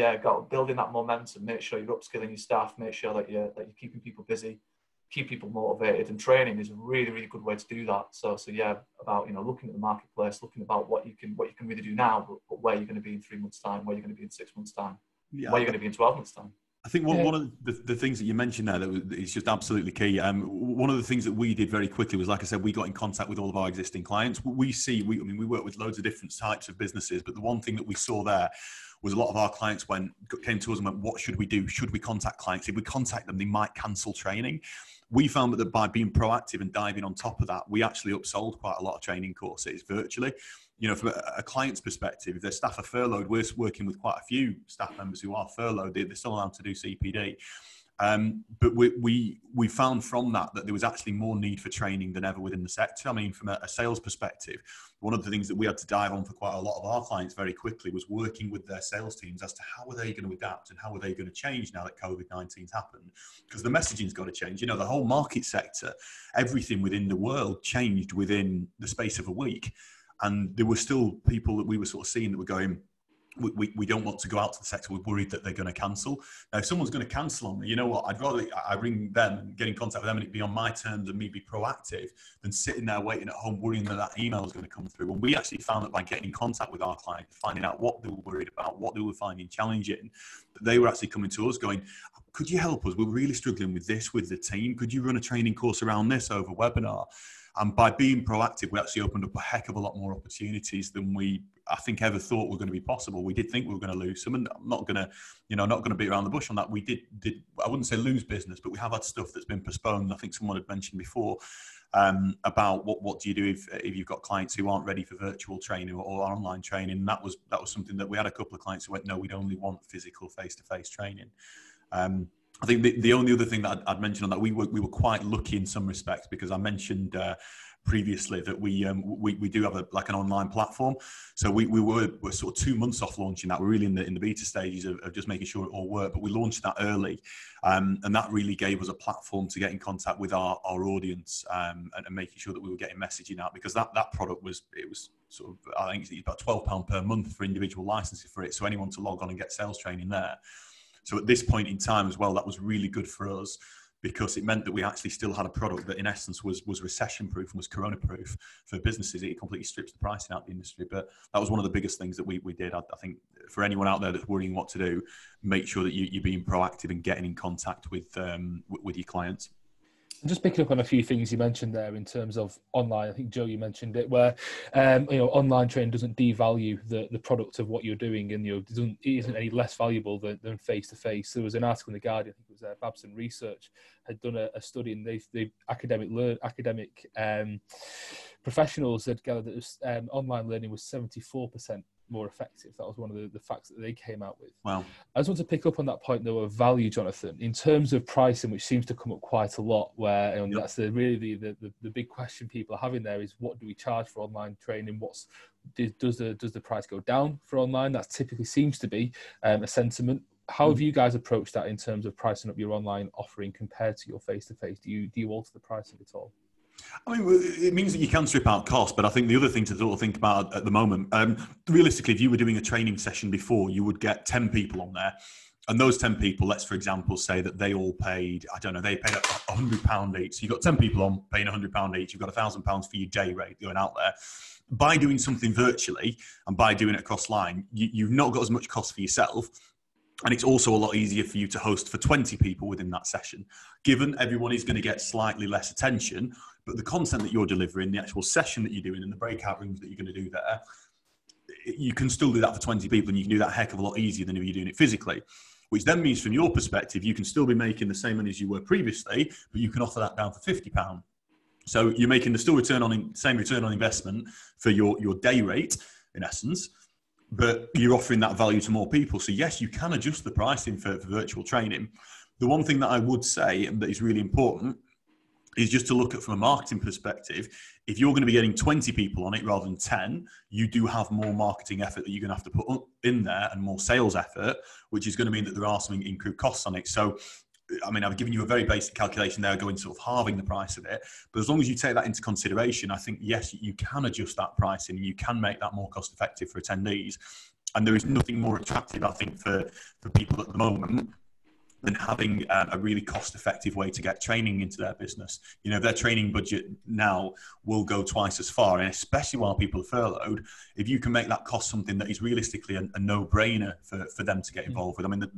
building that momentum, make sure you're upskilling your staff, make sure that you're keeping people busy, keep people motivated, and training is a really, really good way to do that. So yeah, about, looking at the marketplace, looking about what you can really do now, but where you're going to be in 3 months' time, where you're going to be in 6 months' time, where you're going to be in 12 months' time. I think one of the things that you mentioned there that is just absolutely key. One of the things that we did very quickly was, like I said, we got in contact with all of our existing clients. We work with loads of different types of businesses, but the one thing that we saw there was a lot of our clients came to us and went, what should we do? Should we contact clients? If we contact them, they might cancel training. We found that by being proactive and diving on top of that, we actually upsold quite a lot of training courses virtually. From a client's perspective, if their staff are furloughed, we're working with quite a few staff members who are furloughed. They're still allowed to do CPD. But we found from that there was actually more need for training than ever within the sector. I mean, from a sales perspective, one of the things that we had to dive on for quite a lot of our clients very quickly was working with their sales teams as to how are they going to adapt and how are they going to change now that COVID-19's happened. Because the messaging's got to change. The whole market sector, everything within the world changed within the space of a week. And there were still people that we were sort of seeing that were going, we don't want to go out to the sector. We're worried that they're going to cancel. Now, if someone's going to cancel on me, you know what? I'd rather I ring them and get in contact with them and it be on my terms and me be proactive than sitting there waiting at home worrying that email is going to come through. And we actually found that by getting in contact with our clients, finding out what they were worried about, what they were finding challenging, that they were actually coming to us going, could you help us? We're really struggling with this with the team. Could you run a training course around this over webinar? And by being proactive, we actually opened up a heck of a lot more opportunities than I think, ever thought were going to be possible. We did think we were going to lose some, and I'm not going to beat around the bush on that. We did, I wouldn't say lose business, but we have had stuff that's been postponed. I think someone had mentioned before about what do you do if you've got clients who aren't ready for virtual training or online training. And that was something that we had a couple of clients who went, no, we'd only want physical face-to-face training. I think the only other thing that I'd mention on that, we were quite lucky in some respects, because I mentioned previously that we do have an online platform. So we're sort of 2 months off launching that. We're really in the beta stages of just making sure it all worked, but we launched that early, and that really gave us a platform to get in contact with our audience, and making sure that we were getting messaging out, because that product was sort of, I think it's about £12 per month for individual licenses for it, so anyone to log on and get sales training there. So at this point in time as well, that was really good for us, because it meant that we actually still had a product that in essence was recession proof and was corona proof for businesses. It completely strips the pricing out of the industry. But that was one of the biggest things that we did. I think for anyone out there that's worrying what to do, make sure that you're being proactive and getting in contact with your clients. And just picking up on a few things you mentioned there in terms of online, I think, Joe, you mentioned it, where online training doesn't devalue the product of what you're doing, and it isn't any less valuable than face-to-face. There was an article in The Guardian, I think it was Babson Research, had done a study, and they academic professionals had gathered that online learning was 74% more effective. That was one of the facts that they came out with. Wow. I just want to pick up on that point though of value, Jonathan, in terms of pricing, which seems to come up quite a lot, where Yep. that's the big question people are having there is, what do we charge for online training? Does the price go down for online? That typically seems to be a sentiment. How have you guys approached that in terms of pricing up your online offering compared to your face-to-face? Do you alter the pricing at all? I mean, it means that you can strip out cost, but I think the other thing to sort of think about at the moment, realistically, if you were doing a training session before, you would get 10 people on there. And those 10 people, let's, for example, say that they all paid, I don't know, they paid £100 each. So you've got 10 people on paying £100 each. You've got £1,000 for your day rate going out there. By doing something virtually and by doing it across line, you've not got as much cost for yourself. And it's also a lot easier for you to host for 20 people within that session, given everyone is going to get slightly less attention, but the content that you're delivering, the actual session that you're doing and the breakout rooms that you're going to do there, you can still do that for 20 people, and you can do that a heck of a lot easier than if you're doing it physically, which then means from your perspective, you can still be making the same money as you were previously, but you can offer that down for £50. So you're making the same return on investment for your day rate, in essence, but you're offering that value to more people. So yes, you can adjust the pricing for virtual training. The one thing that I would say, and that is really important, is just to look at from a marketing perspective. If you're going to be getting 20 people on it rather than 10, you do have more marketing effort that you're going to have to put in there, and more sales effort, which is going to mean that there are some increased costs on it. So, I mean, I've given you a very basic calculation there, going sort of halving the price of it. But as long as you take that into consideration, I think, yes, you can adjust that pricing, and you can make that more cost effective for attendees. And there is nothing more attractive, I think, for people at the moment than having a really cost-effective way to get training into their business. You know, their training budget now will go twice as far, and especially while people are furloughed, if you can make that cost something that is realistically a no-brainer for them to get involved with. I mean,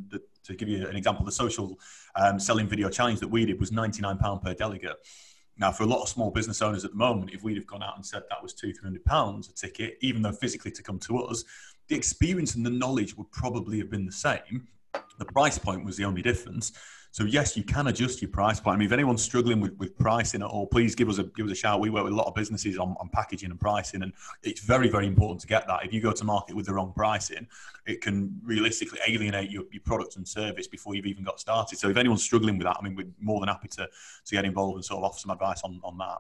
to give you an example, the social selling video challenge that we did was £99 per delegate. Now, for a lot of small business owners at the moment, if we'd have gone out and said that was £200-300 a ticket, even though physically to come to us, the experience and the knowledge would probably have been the same. The price point was the only difference. So yes, you can adjust your price point. I mean, if anyone's struggling with pricing at all, please give us a shout. We work with a lot of businesses on packaging and pricing, and it's very, very important to get that. If you go to market with the wrong pricing, it can realistically alienate your product and service before you've even got started. So if anyone's struggling with that, I mean, we're more than happy to get involved and sort of offer some advice on that.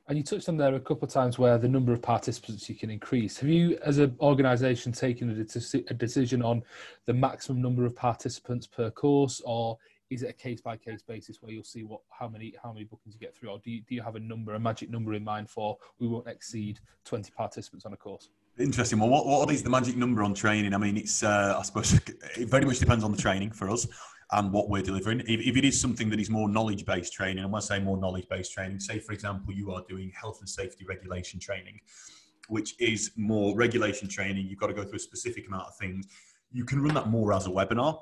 And you touched on there a couple of times where the number of participants you can increase. Have you, as an organisation, taken a decision on the maximum number of participants per course, or is it a case-by-case basis where you'll see how many bookings you get through, or do you have a magic number in mind for we won't exceed 20 participants on a course? Interesting. Well, what is the magic number on training? I mean, it's I suppose it very much depends on the training for us and what we're delivering. If it is something that is more knowledge-based training, and when I say more knowledge-based training, say, for example, you are doing health and safety regulation training, which is more regulation training, you've got to go through a specific amount of things. You can run that more as a webinar.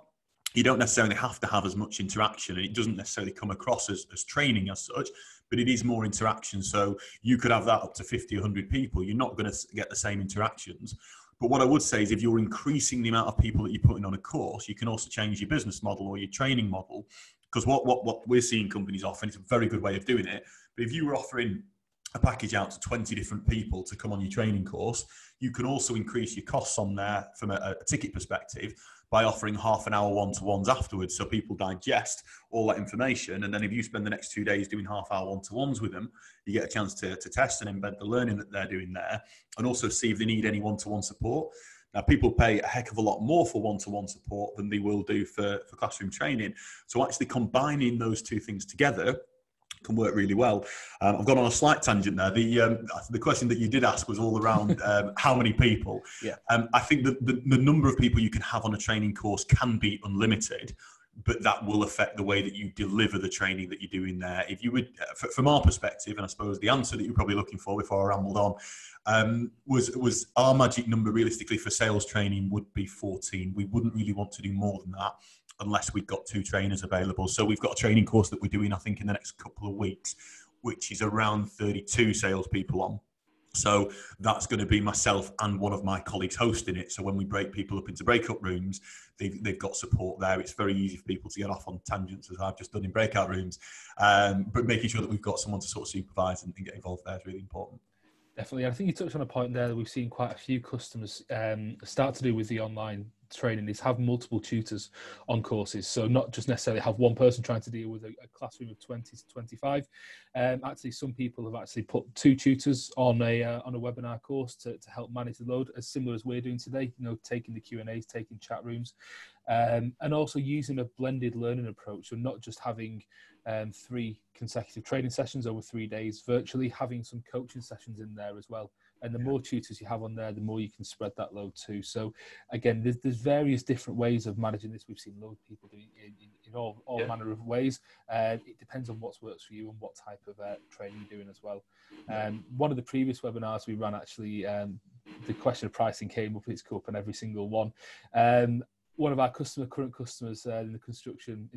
you don't necessarily have to have as much interaction, and it doesn't necessarily come across as training as such, but it is more interaction. So you could have that up to 50, 100 people. You're not going to get the same interactions. But what I would say is if you're increasing the amount of people that you're putting on a course, you can also change your business model or your training model. Because what we're seeing companies offer, and it's a very good way of doing it, but if you were offering a package out to 20 different people to come on your training course, you can also increase your costs on there from a ticket perspective by offering half an hour one-to-ones afterwards, so people digest all that information. And then if you spend the next 2 days doing half-hour one-to-ones with them, you get a chance to test and embed the learning that they're doing there, and also see if they need any one-to-one support. Now, people pay a heck of a lot more for one-to-one support than they will do for classroom training. So actually combining those two things together can work really well. I've gone on a slight tangent there. The question that you did ask was all around how many people. Yeah. I think that the number of people you can have on a training course can be unlimited, but that will affect the way that you deliver the training that you're doing there. If you would, from our perspective, and I suppose the answer that you're probably looking for before I rambled on, was our magic number realistically for sales training would be 14. We wouldn't really want to do more than that unless we've got 2 trainers available. So we've got a training course that we're doing, I think, in the next couple of weeks, which is around 32 salespeople on. So that's going to be myself and one of my colleagues hosting it. So when we break people up into breakout rooms, they've got support there. It's very easy for people to get off on tangents, as I've just done in breakout rooms. But making sure that we've got someone to sort of supervise and get involved there is really important. Definitely. I think you touched on a point there that we've seen quite a few customers start to do with the online training is have multiple tutors on courses. So not just necessarily have one person trying to deal with a classroom of 20 to 25. Actually, some people have actually put 2 tutors on a webinar course to help manage the load, as similar as we're doing today, taking the Q&As, taking chat rooms, and also using a blended learning approach. So not just having 3 consecutive training sessions over 3 days virtually, having some coaching sessions in there as well. And the more tutors you have on there, the more you can spread that load too. So again, there's various different ways of managing this. We've seen loads of people doing it in all manner of ways. It depends on what works for you and what type of training you're doing as well. One of the previous webinars we ran, actually, the question of pricing came up. It's come up on every single one. One of our current customers in the construction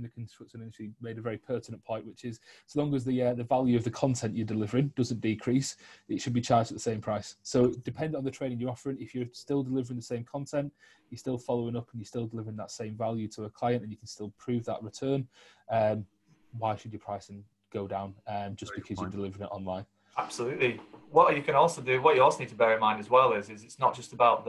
industry made a very pertinent point, which is, so long as the value of the content you're delivering doesn't decrease, it should be charged at the same price. So depending on the training you're offering, if you're still delivering the same content, you're still following up and you're still delivering that same value to a client, and you can still prove that return, why should your pricing go down just because you're delivering it online? Absolutely. What you can also do, what you also need to bear in mind as well is it's not just about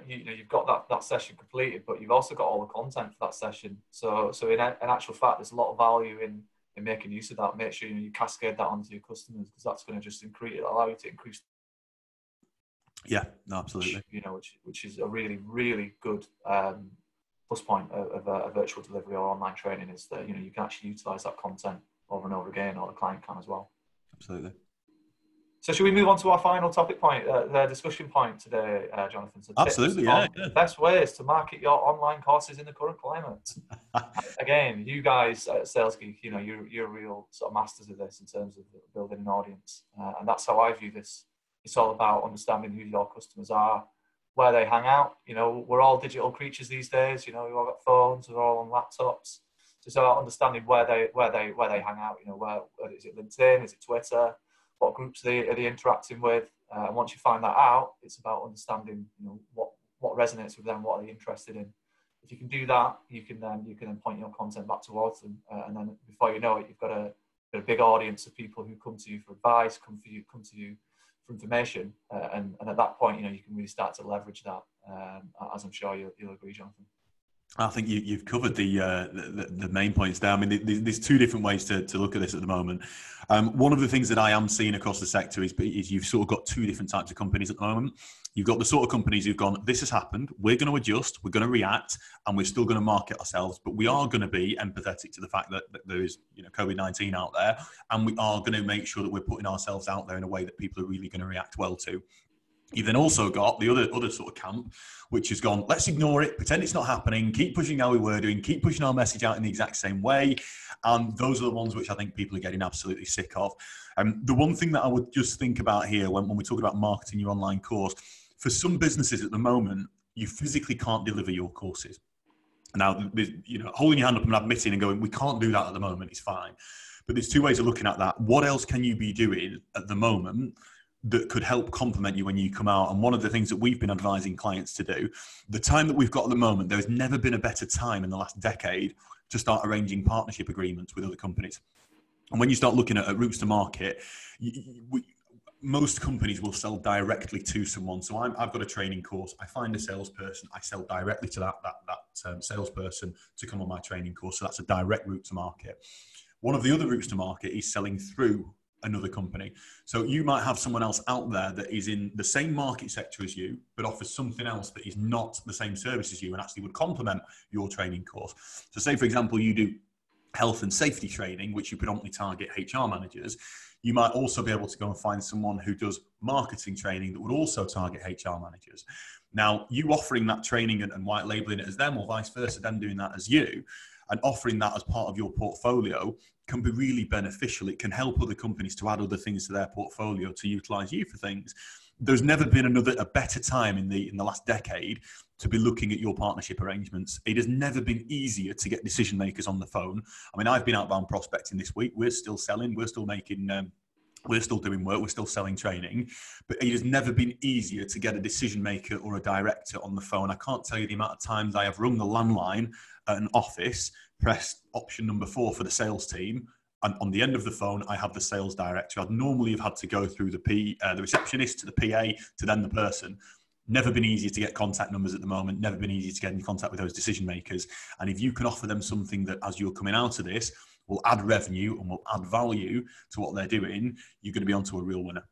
you've got that session completed, but you've also got all the content for that session. So in actual fact, there's a lot of value in making use of that. Make sure you cascade that onto your customers, because that's going to just allow you to increase. Yeah, no, absolutely. Which is a really, really good plus point of a virtual delivery or online training, is that you can actually utilize that content over and over again, or the client can as well. Absolutely. So should we move on to our final topic point, the discussion point today, Jonathan? So absolutely, yeah. Best ways to market your online courses in the current climate. Again, you guys at Sales Geek, you're real sort of masters of this in terms of building an audience, and that's how I view this. It's all about understanding who your customers are, where they hang out. We're all digital creatures these days. We've all got phones, we're all on laptops. So it's about understanding where they hang out. Where is it LinkedIn? Is it Twitter? What groups are they interacting with? And once you find that out, it's about understanding, what resonates with them, what are they interested in. If you can do that, you can then point your content back towards them, and then before you know it, you've got a big audience of people who come to you for advice, come to you for information, and at that point, you can really start to leverage that, as I'm sure you'll agree, Jonathan. I think you've covered the main points there. I mean, there's 2 different ways to look at this at the moment. One of the things that I am seeing across the sector is you've sort of got 2 different types of companies at the moment. You've got the sort of companies who've gone, this has happened, we're going to adjust, we're going to react, and we're still going to market ourselves, but we are going to be empathetic to the fact that there is COVID-19 out there, and we are going to make sure that we're putting ourselves out there in a way that people are really going to react well to. You've then also got the other sort of camp, which has gone, let's ignore it, pretend it's not happening, keep pushing how we were doing, keep pushing our message out in the exact same way. And those are the ones which I think people are getting absolutely sick of. The one thing that I would just think about here when we talk about marketing your online course, for some businesses at the moment, you physically can't deliver your courses. Now, holding your hand up and admitting and going, we can't do that at the moment is fine. But there's two ways of looking at that. What else can you be doing at the moment that could help complement you when you come out? And one of the things that we've been advising clients to do, the time that we've got at the moment, there's never been a better time in the last decade to start arranging partnership agreements with other companies. And when you start looking at routes to market, most companies will sell directly to someone. So I've got a training course. I find a salesperson. I sell directly to that salesperson to come on my training course. So that's a direct route to market. One of the other routes to market is selling through another company. So you might have someone else out there that is in the same market sector as you, but offers something else that is not the same service as you and actually would complement your training course. So say, for example, you do health and safety training, which you predominantly target HR managers. You might also be able to go and find someone who does marketing training that would also target HR managers. Now, you offering that training and white labeling it as them, or vice versa, them doing that as you, and offering that as part of your portfolio can be really beneficial. It can help other companies to add other things to their portfolio to utilize you for things. There's never been a better time in the last decade to be looking at your partnership arrangements. It has never been easier to get decision makers on the phone. I mean, I've been outbound prospecting this week. We're still selling. We're still making. We're still doing work. We're still selling training. But it has never been easier to get a decision maker or a director on the phone. I can't tell you the amount of times I have rung the landline at an office, pressed option number 4 for the sales team, and on the end of the phone, I have the sales director. I'd normally have had to go through the receptionist to the PA to then the person. Never been easier to get contact numbers at the moment. Never been easier to get in contact with those decision makers. And if you can offer them something that, as you're coming out of this, will add revenue and will add value to what they're doing, you're going to be onto a real winner.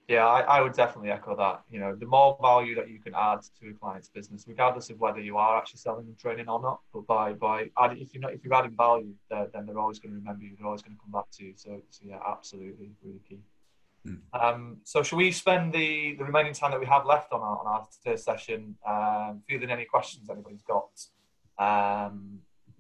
Yeah, I would definitely echo that. You know, the more value that you can add to a client's business, regardless of whether you are actually selling them training or not, but by adding, if you're adding value, then they're always going to remember you. They're always going to come back to you. So yeah, absolutely, really key. So should we spend the remaining time that we have left on our today's session fielding any questions anybody's got?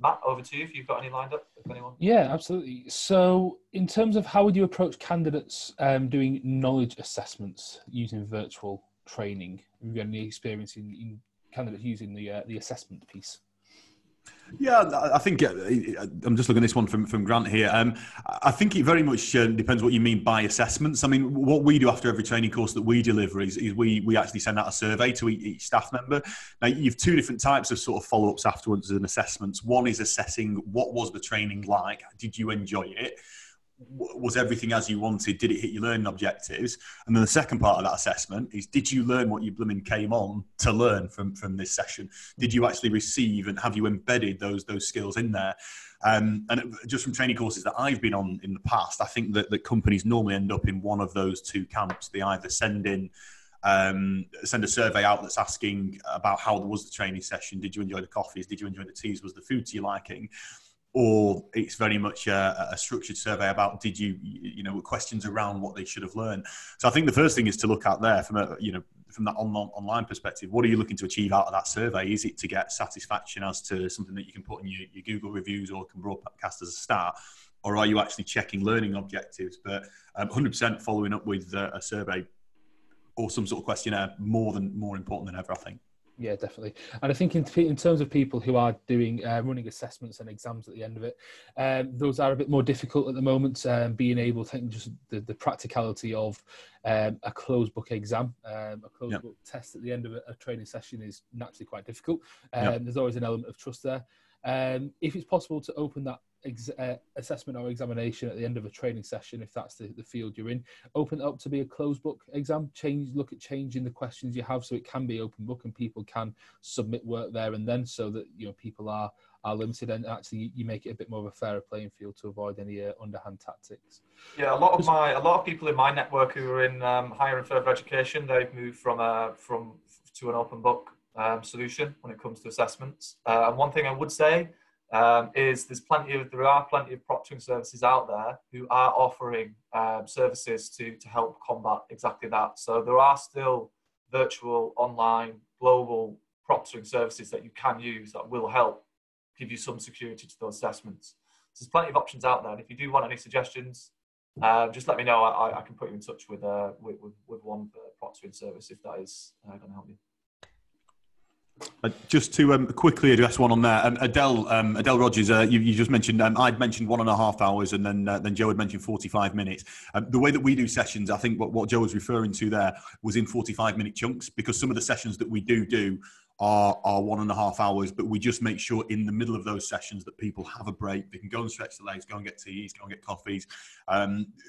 Matt, over to you if you've got any lined up, if anyone. Yeah, absolutely. So in terms of how would you approach candidates doing knowledge assessments using virtual training? Have you got any experience in candidates using the assessment piece? Yeah, I think I'm just looking at this one from Grant here. I think it very much depends what you mean by assessments. I mean, what we do after every training course that we deliver is we actually send out a survey to each staff member. Now, you've two different types of sort of follow-ups afterwards and assessments. One is assessing what was the training like? Did you enjoy it? Was everything as you wanted? Did it hit your learning objectives? And then the second part of that assessment is, did you learn what you blooming came on to learn from this session? Did you actually receive and have you embedded those skills in there? And just from training courses that I've been on in the past, I think that companies normally end up in one of those two camps. They either send a survey out that's asking about how was the training session? Did you enjoy the coffees? Did you enjoy the teas? Was the food to your liking? Or it's very much a structured survey about questions around what they should have learned. So I think the first thing is to look out there from that online perspective. What are you looking to achieve out of that survey? Is it to get satisfaction as to something that you can put in your Google reviews or can broadcast as a start? Or are you actually checking learning objectives? But 100% following up with a survey or some sort of questionnaire more important than ever, I think. Yeah, definitely. And I think in terms of people who are doing running assessments and exams at the end of it, those are a bit more difficult at the moment. Being able to just the practicality of a closed book exam, a closed book test at the end of a training session is naturally quite difficult. There's always an element of trust there. If it's possible to open that assessment or examination at the end of a training session, if that's the field you're in, open it up to be a closed book exam. Look at changing the questions you have so it can be open book and people can submit work there and then, so that people are limited, and actually you make it a bit more of a fairer playing field to avoid any underhand tactics. Yeah, a lot of people in my network who are in higher and further education, they've moved to an open book solution when it comes to assessments. And one thing I would say is there are plenty of proctoring services out there who are offering services to help combat exactly that. So there are still virtual, online, global proctoring services that you can use that will help give you some security to those assessments. So there's plenty of options out there. And if you do want any suggestions, just let me know. I can put you in touch with one proctoring service if that is going to help you. Just to quickly address one on there, Adele Rogers, you just mentioned, I'd mentioned 1.5 hours, and then Joe had mentioned 45 minutes. The way that we do sessions, I think what Joe was referring to there was in 45-minute chunks, because some of the sessions that we do are 1.5 hours, but we just make sure in the middle of those sessions that people have a break. They can go and stretch their legs, go and get teas, go and get coffees.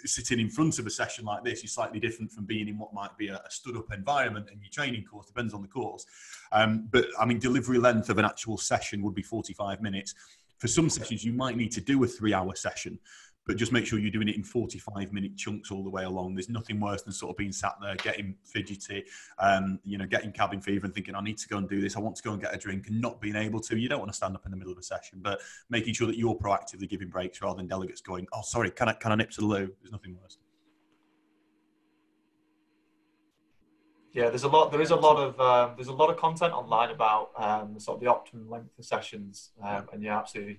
Sitting in front of a session like this is slightly different from being in what might be a stood-up environment in your training course, depends on the course. But I mean, delivery length of an actual session would be 45 minutes. For some sessions, you might need to do a 3-hour session, but just make sure you're doing it in 45-minute chunks all the way along. There's nothing worse than sort of being sat there, getting fidgety, getting cabin fever and thinking, I need to go and do this. I want to go and get a drink, and not being able to. You don't want to stand up in the middle of a session, but making sure that you're proactively giving breaks rather than delegates going, oh, sorry, can I nip to the loo? There's nothing worse. Yeah, there's a lot of content online about sort of the optimum length of sessions, and yeah, absolutely.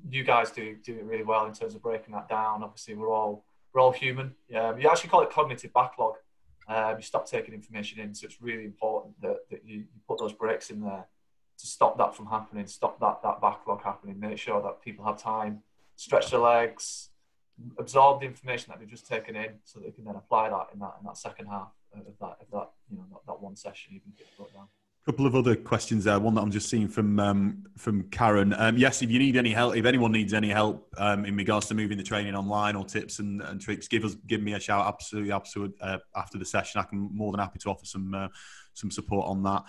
You guys do it really well in terms of breaking that down. Obviously, we're all human. You actually call it cognitive backlog. You stop taking information in, so it's really important that you put those breaks in there to stop that from happening, stop that backlog happening. Make sure that people have time, stretch their legs, absorb the information that they've just taken in, so that they can then apply that in that second half of that one session. You can get it down. A couple of other questions there. One that I'm just seeing from Karen. Yes, if you need any help, if anyone needs any help in regards to moving the training online or tips and tricks, give me a shout. Absolutely. After the session, I'm more than happy to offer some support on that.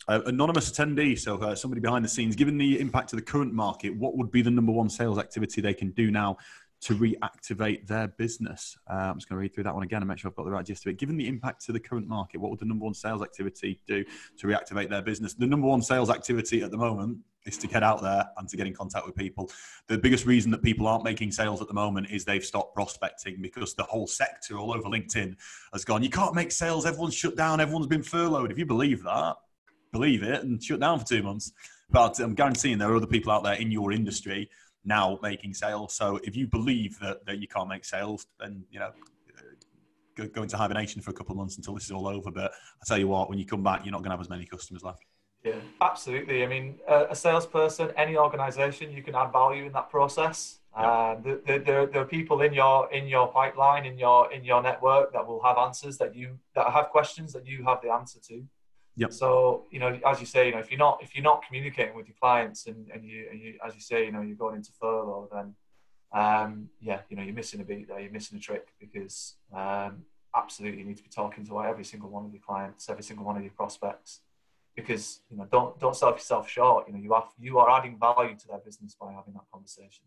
Anonymous attendee, so somebody behind the scenes. Given the impact of the current market, what would be the number one sales activity they can do now to reactivate their business? I'm just going to read through that one again and make sure I've got the right gist of it. Given the impact to the current market, what would the number one sales activity do to reactivate their business? The number one sales activity at the moment is to get out there and to get in contact with people. The biggest reason that people aren't making sales at the moment is they've stopped prospecting, because the whole sector all over LinkedIn has gone, you can't make sales, everyone's shut down, everyone's been furloughed. If you believe that, believe it and shut down for 2 months. But I'm guaranteeing there are other people out there in your industry now making sales. So if you believe that you can't make sales, then go into hibernation for a couple of months until this is all over. But I tell you what, when you come back, you're not going to have as many customers left. Yeah, absolutely. I mean, a salesperson, any organisation, you can add value in that process. There are people in your pipeline, in your network that will have answers that have questions that you have the answer to. Yep. So, as you say, if you're not communicating with your clients and you, as you say, you're going into furlough, then you're missing a beat there, you're missing a trick, because absolutely you need to be talking to every single one of your clients, every single one of your prospects, because don't sell yourself short. You are adding value to their business by having that conversation.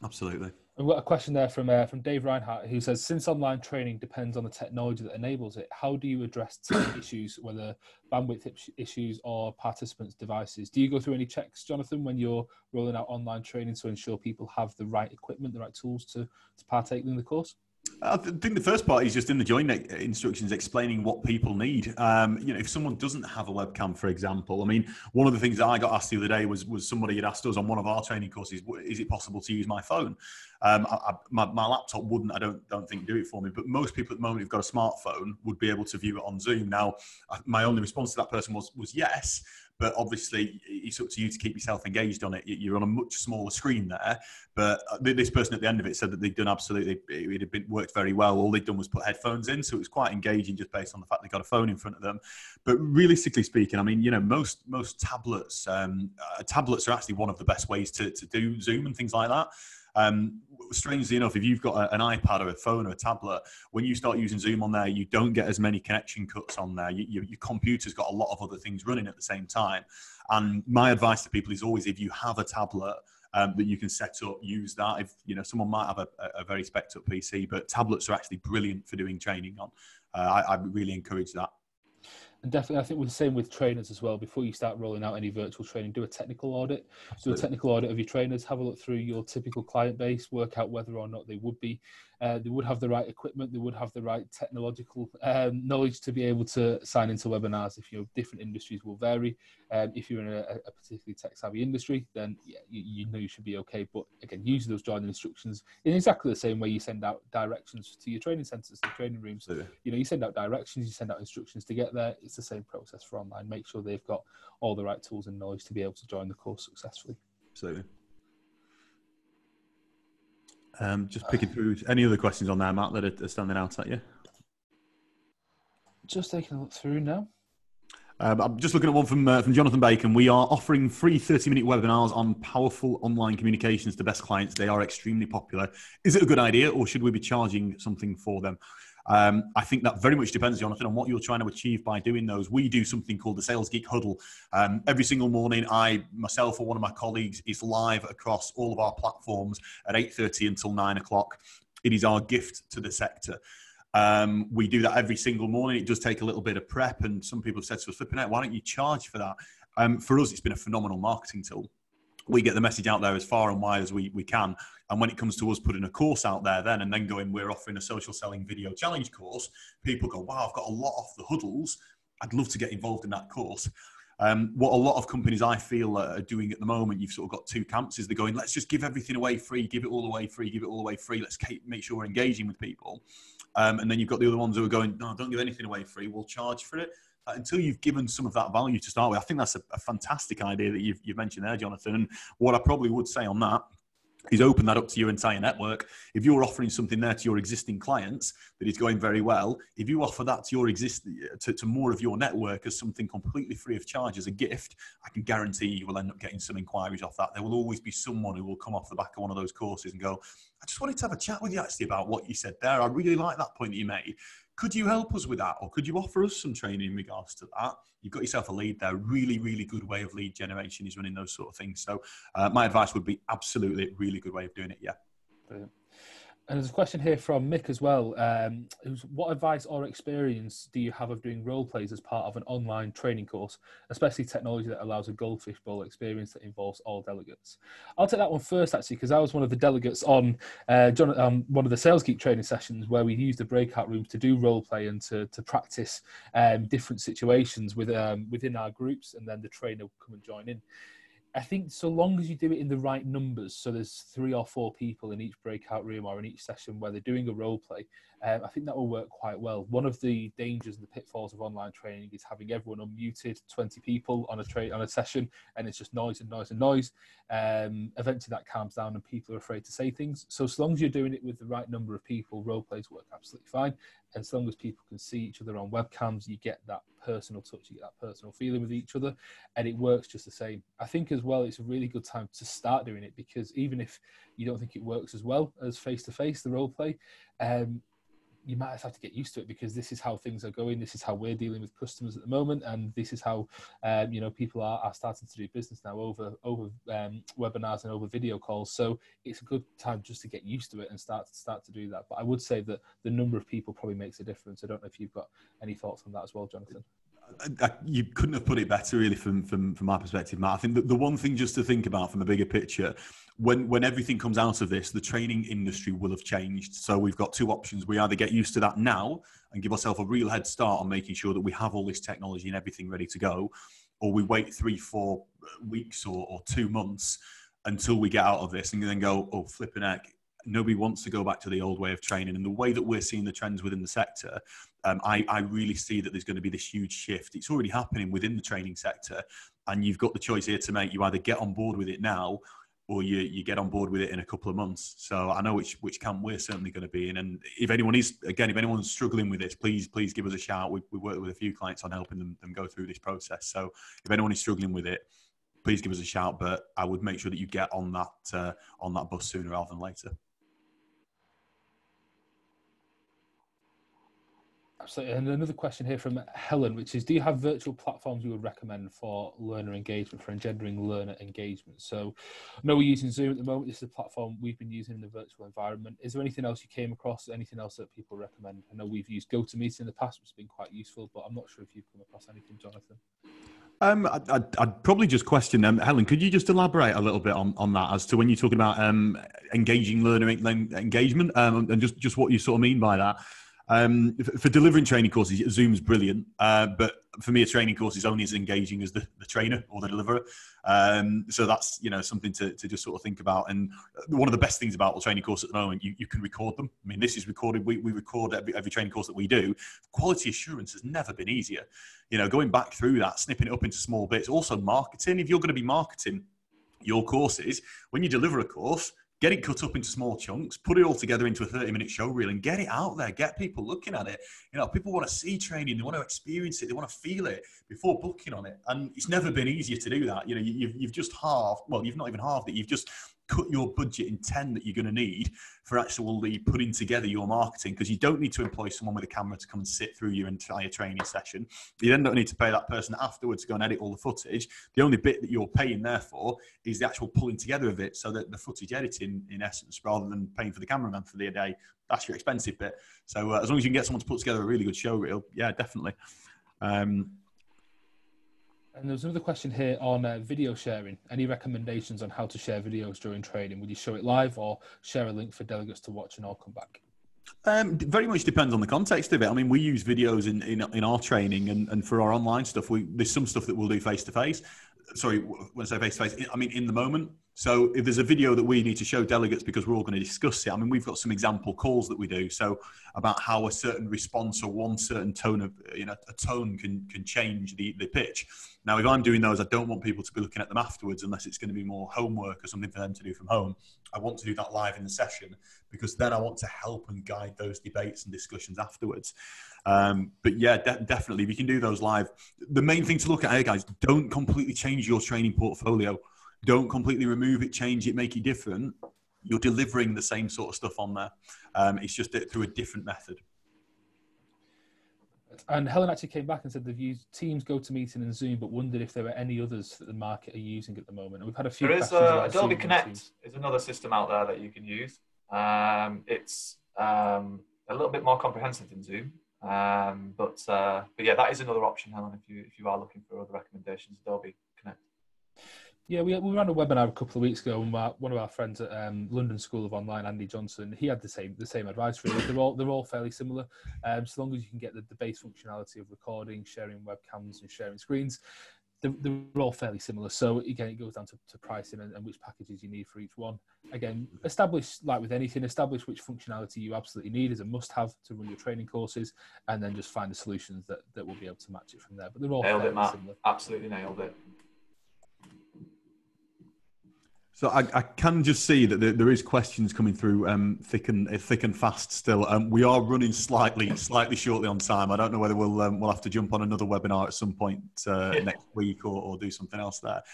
Absolutely. We've got a question there from Dave Reinhardt, who says, since online training depends on the technology that enables it, how do you address team issues, whether bandwidth issues or participants' devices? Do you go through any checks, Jonathan, when you're rolling out online training to ensure people have the right equipment, the right tools to partake in the course? I think the first part is just in the join instructions explaining what people need. If someone doesn't have a webcam, for example, I mean, one of the things that I got asked the other day was somebody had asked us on one of our training courses, is it possible to use my phone? My laptop wouldn't, I don't think, do it for me, but most people at the moment who've got a smartphone would be able to view it on Zoom. Now, my only response to that person was yes, but obviously it's up to you to keep yourself engaged on it. You're on a much smaller screen there, but this person at the end of it said that they'd done it had worked very well. All they'd done was put headphones in, so it was quite engaging just based on the fact they got a phone in front of them. But realistically speaking, I mean, most tablets are actually one of the best ways to do Zoom and things like that. Strangely enough, if you've got an iPad or a phone or a tablet, when you start using Zoom on there, you don't get as many connection cuts on there. Your computer's got a lot of other things running at the same time. And my advice to people is always, if you have a tablet that you can set up, use that. If someone might have a very spec'd up PC, but tablets are actually brilliant for doing training on. I really encourage that. And definitely, I think we're the same with trainers as well. Before you start rolling out any virtual training, do a technical audit. Absolutely. Do a technical audit of your trainers. Have a look through your typical client base. Work out whether or not they would be they would have the right equipment, they would have the right technological knowledge to be able to sign into webinars. If you're different industries will vary. If you're in a particularly tech-savvy industry, then yeah, you know you should be okay. But again, use those joining instructions in exactly the same way you send out directions to your training centres and training rooms. You know, you send out directions, you send out instructions to get there. It's the same process for online. Make sure they've got all the right tools and knowledge to be able to join the course successfully. Absolutely. Just picking through any other questions on there, Matt, that are standing out at you? Just taking a look through now. I'm just looking at one from Jonathan Bacon. We are offering free 30-minute webinars on powerful online communications to best clients. They are extremely popular. Is it a good idea, or should we be charging something for them? I think that very much depends, Jonathan, on what you're trying to achieve by doing those. We do something called the Sales Geek Huddle. Every single morning, myself or one of my colleagues is live across all of our platforms at 8:30 until 9 o'clock. It is our gift to the sector. We do that every single morning. It does take a little bit of prep, and some people have said to us, flipping out, why don't you charge for that? For us, it's been a phenomenal marketing tool. We get the message out there as far and wide as we can. And when it comes to us putting a course out there and then going, we're offering a social selling video challenge course, people go, wow, I've got a lot off the huddles. I'd love to get involved in that course. What a lot of companies I feel are doing at the moment, you've sort of got two camps, is they're going, let's just give everything away free, give it all away free, give it all away free. Let's make sure we're engaging with people. And then you've got the other ones who are going, no, don't give anything away free, we'll charge for it. Until you've given some of that value to start with. I think that's a fantastic idea that you've mentioned there, Jonathan. And what I probably would say on that is open that up to your entire network. If you're offering something there to your existing clients that is going very well, if you offer that to your to more of your network as something completely free of charge as a gift, I can guarantee you will end up getting some inquiries off that. There will always be someone who will come off the back of one of those courses and go, I just wanted to have a chat with you actually about what you said there. I really like that point that you made. Could you help us with that? Or could you offer us some training in regards to that? You've got yourself a lead there. Really, really good way of lead generation is running those sort of things. So my advice would be absolutely a really good way of doing it. Yeah. Brilliant. And there's a question here from Mick as well. What advice or experience do you have of doing role plays as part of an online training course, especially technology that allows a goldfish bowl experience that involves all delegates? I'll take that one first, actually, because I was one of the delegates on one of the Sales Geek training sessions where we used the breakout rooms to do role play and to practice different situations within our groups, and then the trainer would come and join in. I think so long as you do it in the right numbers, so there's 3 or 4 people in each breakout room or in each session where they're doing a role play, I think that will work quite well. One of the dangers and the pitfalls of online training is having everyone unmuted, 20 people on a session, and it's just noise and noise and noise. Eventually that calms down and people are afraid to say things. So as long as you're doing it with the right number of people, role plays work absolutely fine. And as long as people can see each other on webcams, you get that personal touch, you get that personal feeling with each other, and it works just the same. I think as well, it's a really good time to start doing it, because even if you don't think it works as well as face-to-face, the role play, you might have to get used to it, because this is how things are going. This is how we're dealing with customers at the moment, and this is how people are starting to do business now over webinars and over video calls. So it's a good time just to get used to it and start to do that. But I would say that the number of people probably makes a difference. I don't know if you've got any thoughts on that as well, Jonathan. You couldn't have put it better, really, from my perspective, Matt. I think the one thing just to think about from a bigger picture, when everything comes out of this, the training industry will have changed. So we've got 2 options. We either get used to that now and give ourselves a real head start on making sure that we have all this technology and everything ready to go, or we wait 3-4 weeks or 2 months until we get out of this and then go, oh, flipping heck. Nobody wants to go back to the old way of training. And the way that we're seeing the trends within the sector, I really see that there's going to be this huge shift. It's already happening within the training sector. And you've got the choice here to make. You either get on board with it now, or you get on board with it in a couple of months. So I know which camp we're certainly going to be in. And if anyone's struggling with this, please give us a shout. We work with a few clients on helping them go through this process. So if anyone is struggling with it, please give us a shout. But I would make sure that you get on that bus sooner rather than later. Absolutely. And another question here from Helen, which is, do you have virtual platforms you would recommend for learner engagement, for engendering learner engagement? So I know we're using Zoom at the moment. This is a platform we've been using in the virtual environment. Is there anything else you came across, anything else that people recommend? I know we've used GoToMeeting in the past, which has been quite useful, but I'm not sure if you've come across anything, Jonathan. I'd probably just question Helen, could you just elaborate a little bit on that as to when you're talking about engaging learner engagement and just what you sort of mean by that? For delivering training courses, Zoom's brilliant, but for me, a training course is only as engaging as the trainer or the deliverer. So that's, something to just sort of think about. And one of the best things about the training course at the moment, you can record them. I mean, this is recorded. We record every training course that we do. Quality assurance has never been easier. Going back through that, snipping it up into small bits. Also marketing. If you're going to be marketing your courses, when you deliver a course, get it cut up into small chunks, put it all together into a 30-minute show reel and get it out there, get people looking at it. People want to see training, they want to experience it, they want to feel it before booking on it. And it's never been easier to do that. You've just halved, well, you've not even halved it, you've just cut your budget in 10 that you're going to need for actually putting together your marketing, because you don't need to employ someone with a camera to come and sit through your entire training session. You then don't need to pay that person afterwards to go and edit all the footage. The only bit that you're paying there for is the actual pulling together of it, so that the footage editing, in essence, rather than paying for the cameraman for the day, that's your expensive bit. So as long as you can get someone to put together a really good show reel, yeah, definitely. And there's another question here on video sharing. Any recommendations on how to share videos during training? Would you show it live or share a link for delegates to watch and all come back? Very much depends on the context of it. I mean, we use videos in our training and for our online stuff. There's some stuff that we'll do face-to-face. Sorry, when I say face-to-face, I mean in the moment. So if there's a video that we need to show delegates because we're all going to discuss it, I mean, we've got some example calls that we do. So about how a certain response or one certain tone of, a tone can change the pitch. Now, if I'm doing those, I don't want people to be looking at them afterwards unless it's going to be more homework or something for them to do from home. I want to do that live in the session because then I want to help and guide those debates and discussions afterwards. But yeah, definitely, if you can do those live. The main thing to look at here, guys, don't completely change your training portfolio. Don't completely remove it, change it, make it different. You're delivering the same sort of stuff on there. It's just through a different method. And Helen actually came back and said they've used Teams, GoToMeeting and Zoom, but wondered if there were any others that the market are using at the moment. And we've had a few questions about Adobe Zoom Connect is another system out there that you can use. It's a little bit more comprehensive than Zoom. But yeah, that is another option, Helen, if you are looking for other recommendations, Adobe Connect. Yeah, we ran a webinar a couple of weeks ago, and one of our friends at London School of Online, Andy Johnson, he had the same advice. Really, they're all fairly similar. So long as you can get the base functionality of recording, sharing webcams, and sharing screens, they're all fairly similar. So again, it goes down to pricing and which packages you need for each one. Again, establish, like with anything, establish which functionality you absolutely need as a must-have to run your training courses, and then just find the solutions that will be able to match it from there. But they're all nailed fairly it, Matt. similar. Absolutely nailed it. So I can just see that there is questions coming through thick and fast still. We are running slightly shortly on time. I don't know whether we'll have to jump on another webinar at some point next week or do something else there.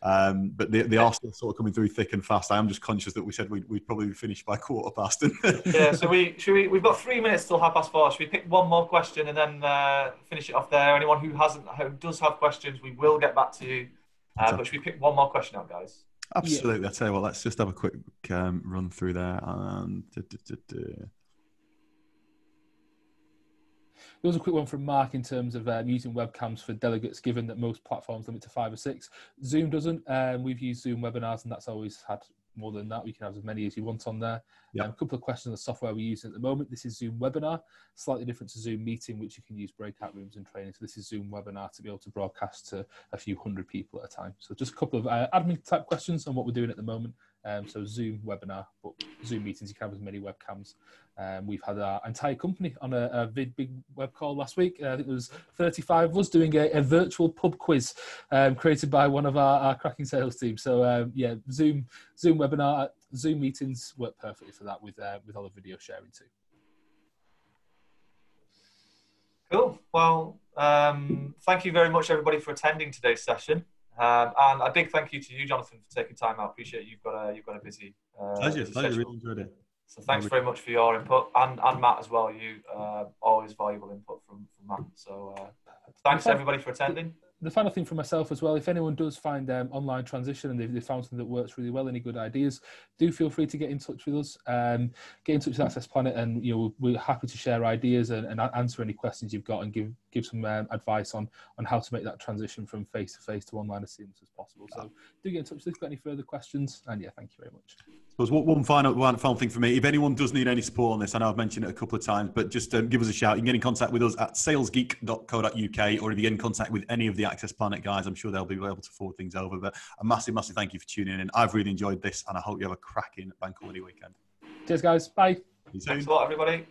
But they are still sort of coming through thick and fast. I am just conscious that we said we'd probably finish by 15:15. Yeah, so we've got 3 minutes till 4:30. Should we pick one more question and then finish it off there? Anyone who does have questions, we will get back to you. But should we pick one more question out, guys? Absolutely. I'll tell you what, let's just have a quick run through there. There was a quick one from Mark in terms of using webcams for delegates, given that most platforms limit to 5 or 6. Zoom doesn't. We've used Zoom webinars, and that's always had more than that. We can have as many as you want on there. Yep. A couple of questions on the software we're using at the moment. This is Zoom Webinar, slightly different to Zoom Meeting, which you can use breakout rooms and training. So this is Zoom Webinar to be able to broadcast to a few hundred people at a time. So just a couple of admin type questions on what we're doing at the moment. So Zoom Webinar, but Zoom Meetings, you can have as many webcams. We've had our entire company on a big web call last week. I think there was 35 of us doing a virtual pub quiz created by one of our cracking sales team. So yeah, Zoom Webinar, Zoom Meetings work perfectly for that with all the video sharing too. Cool. Well, thank you very much, everybody, for attending today's session. And a big thank you to you, Jonathan, for taking time out. I appreciate you've got a busy Pleasure. busy I really schedule. enjoyed it. So thanks very much for your input, and Matt as well. You always valuable input from Matt. So thanks everybody for attending. the final thing for myself as well, if anyone does find online transition and they've found something that works really well, any good ideas, do feel free to get in touch with us. Get in touch with Access Planet, and we're happy to share ideas and answer any questions you've got, and give some advice on how to make that transition from face-to-face to online as seamless as possible. So do get in touch if you've got any further questions. And yeah, thank you very much. So one final thing for me. If anyone does need any support on this, I know I've mentioned it a couple of times, but just give us a shout. You can get in contact with us at salesgeek.co.uk, or if you get in contact with any of the Access Planet guys, I'm sure they'll be able to forward things over. But a massive thank you for tuning in. I've really enjoyed this, and I hope you have a cracking bank holiday weekend. Cheers, guys. Bye. Thanks a lot, everybody.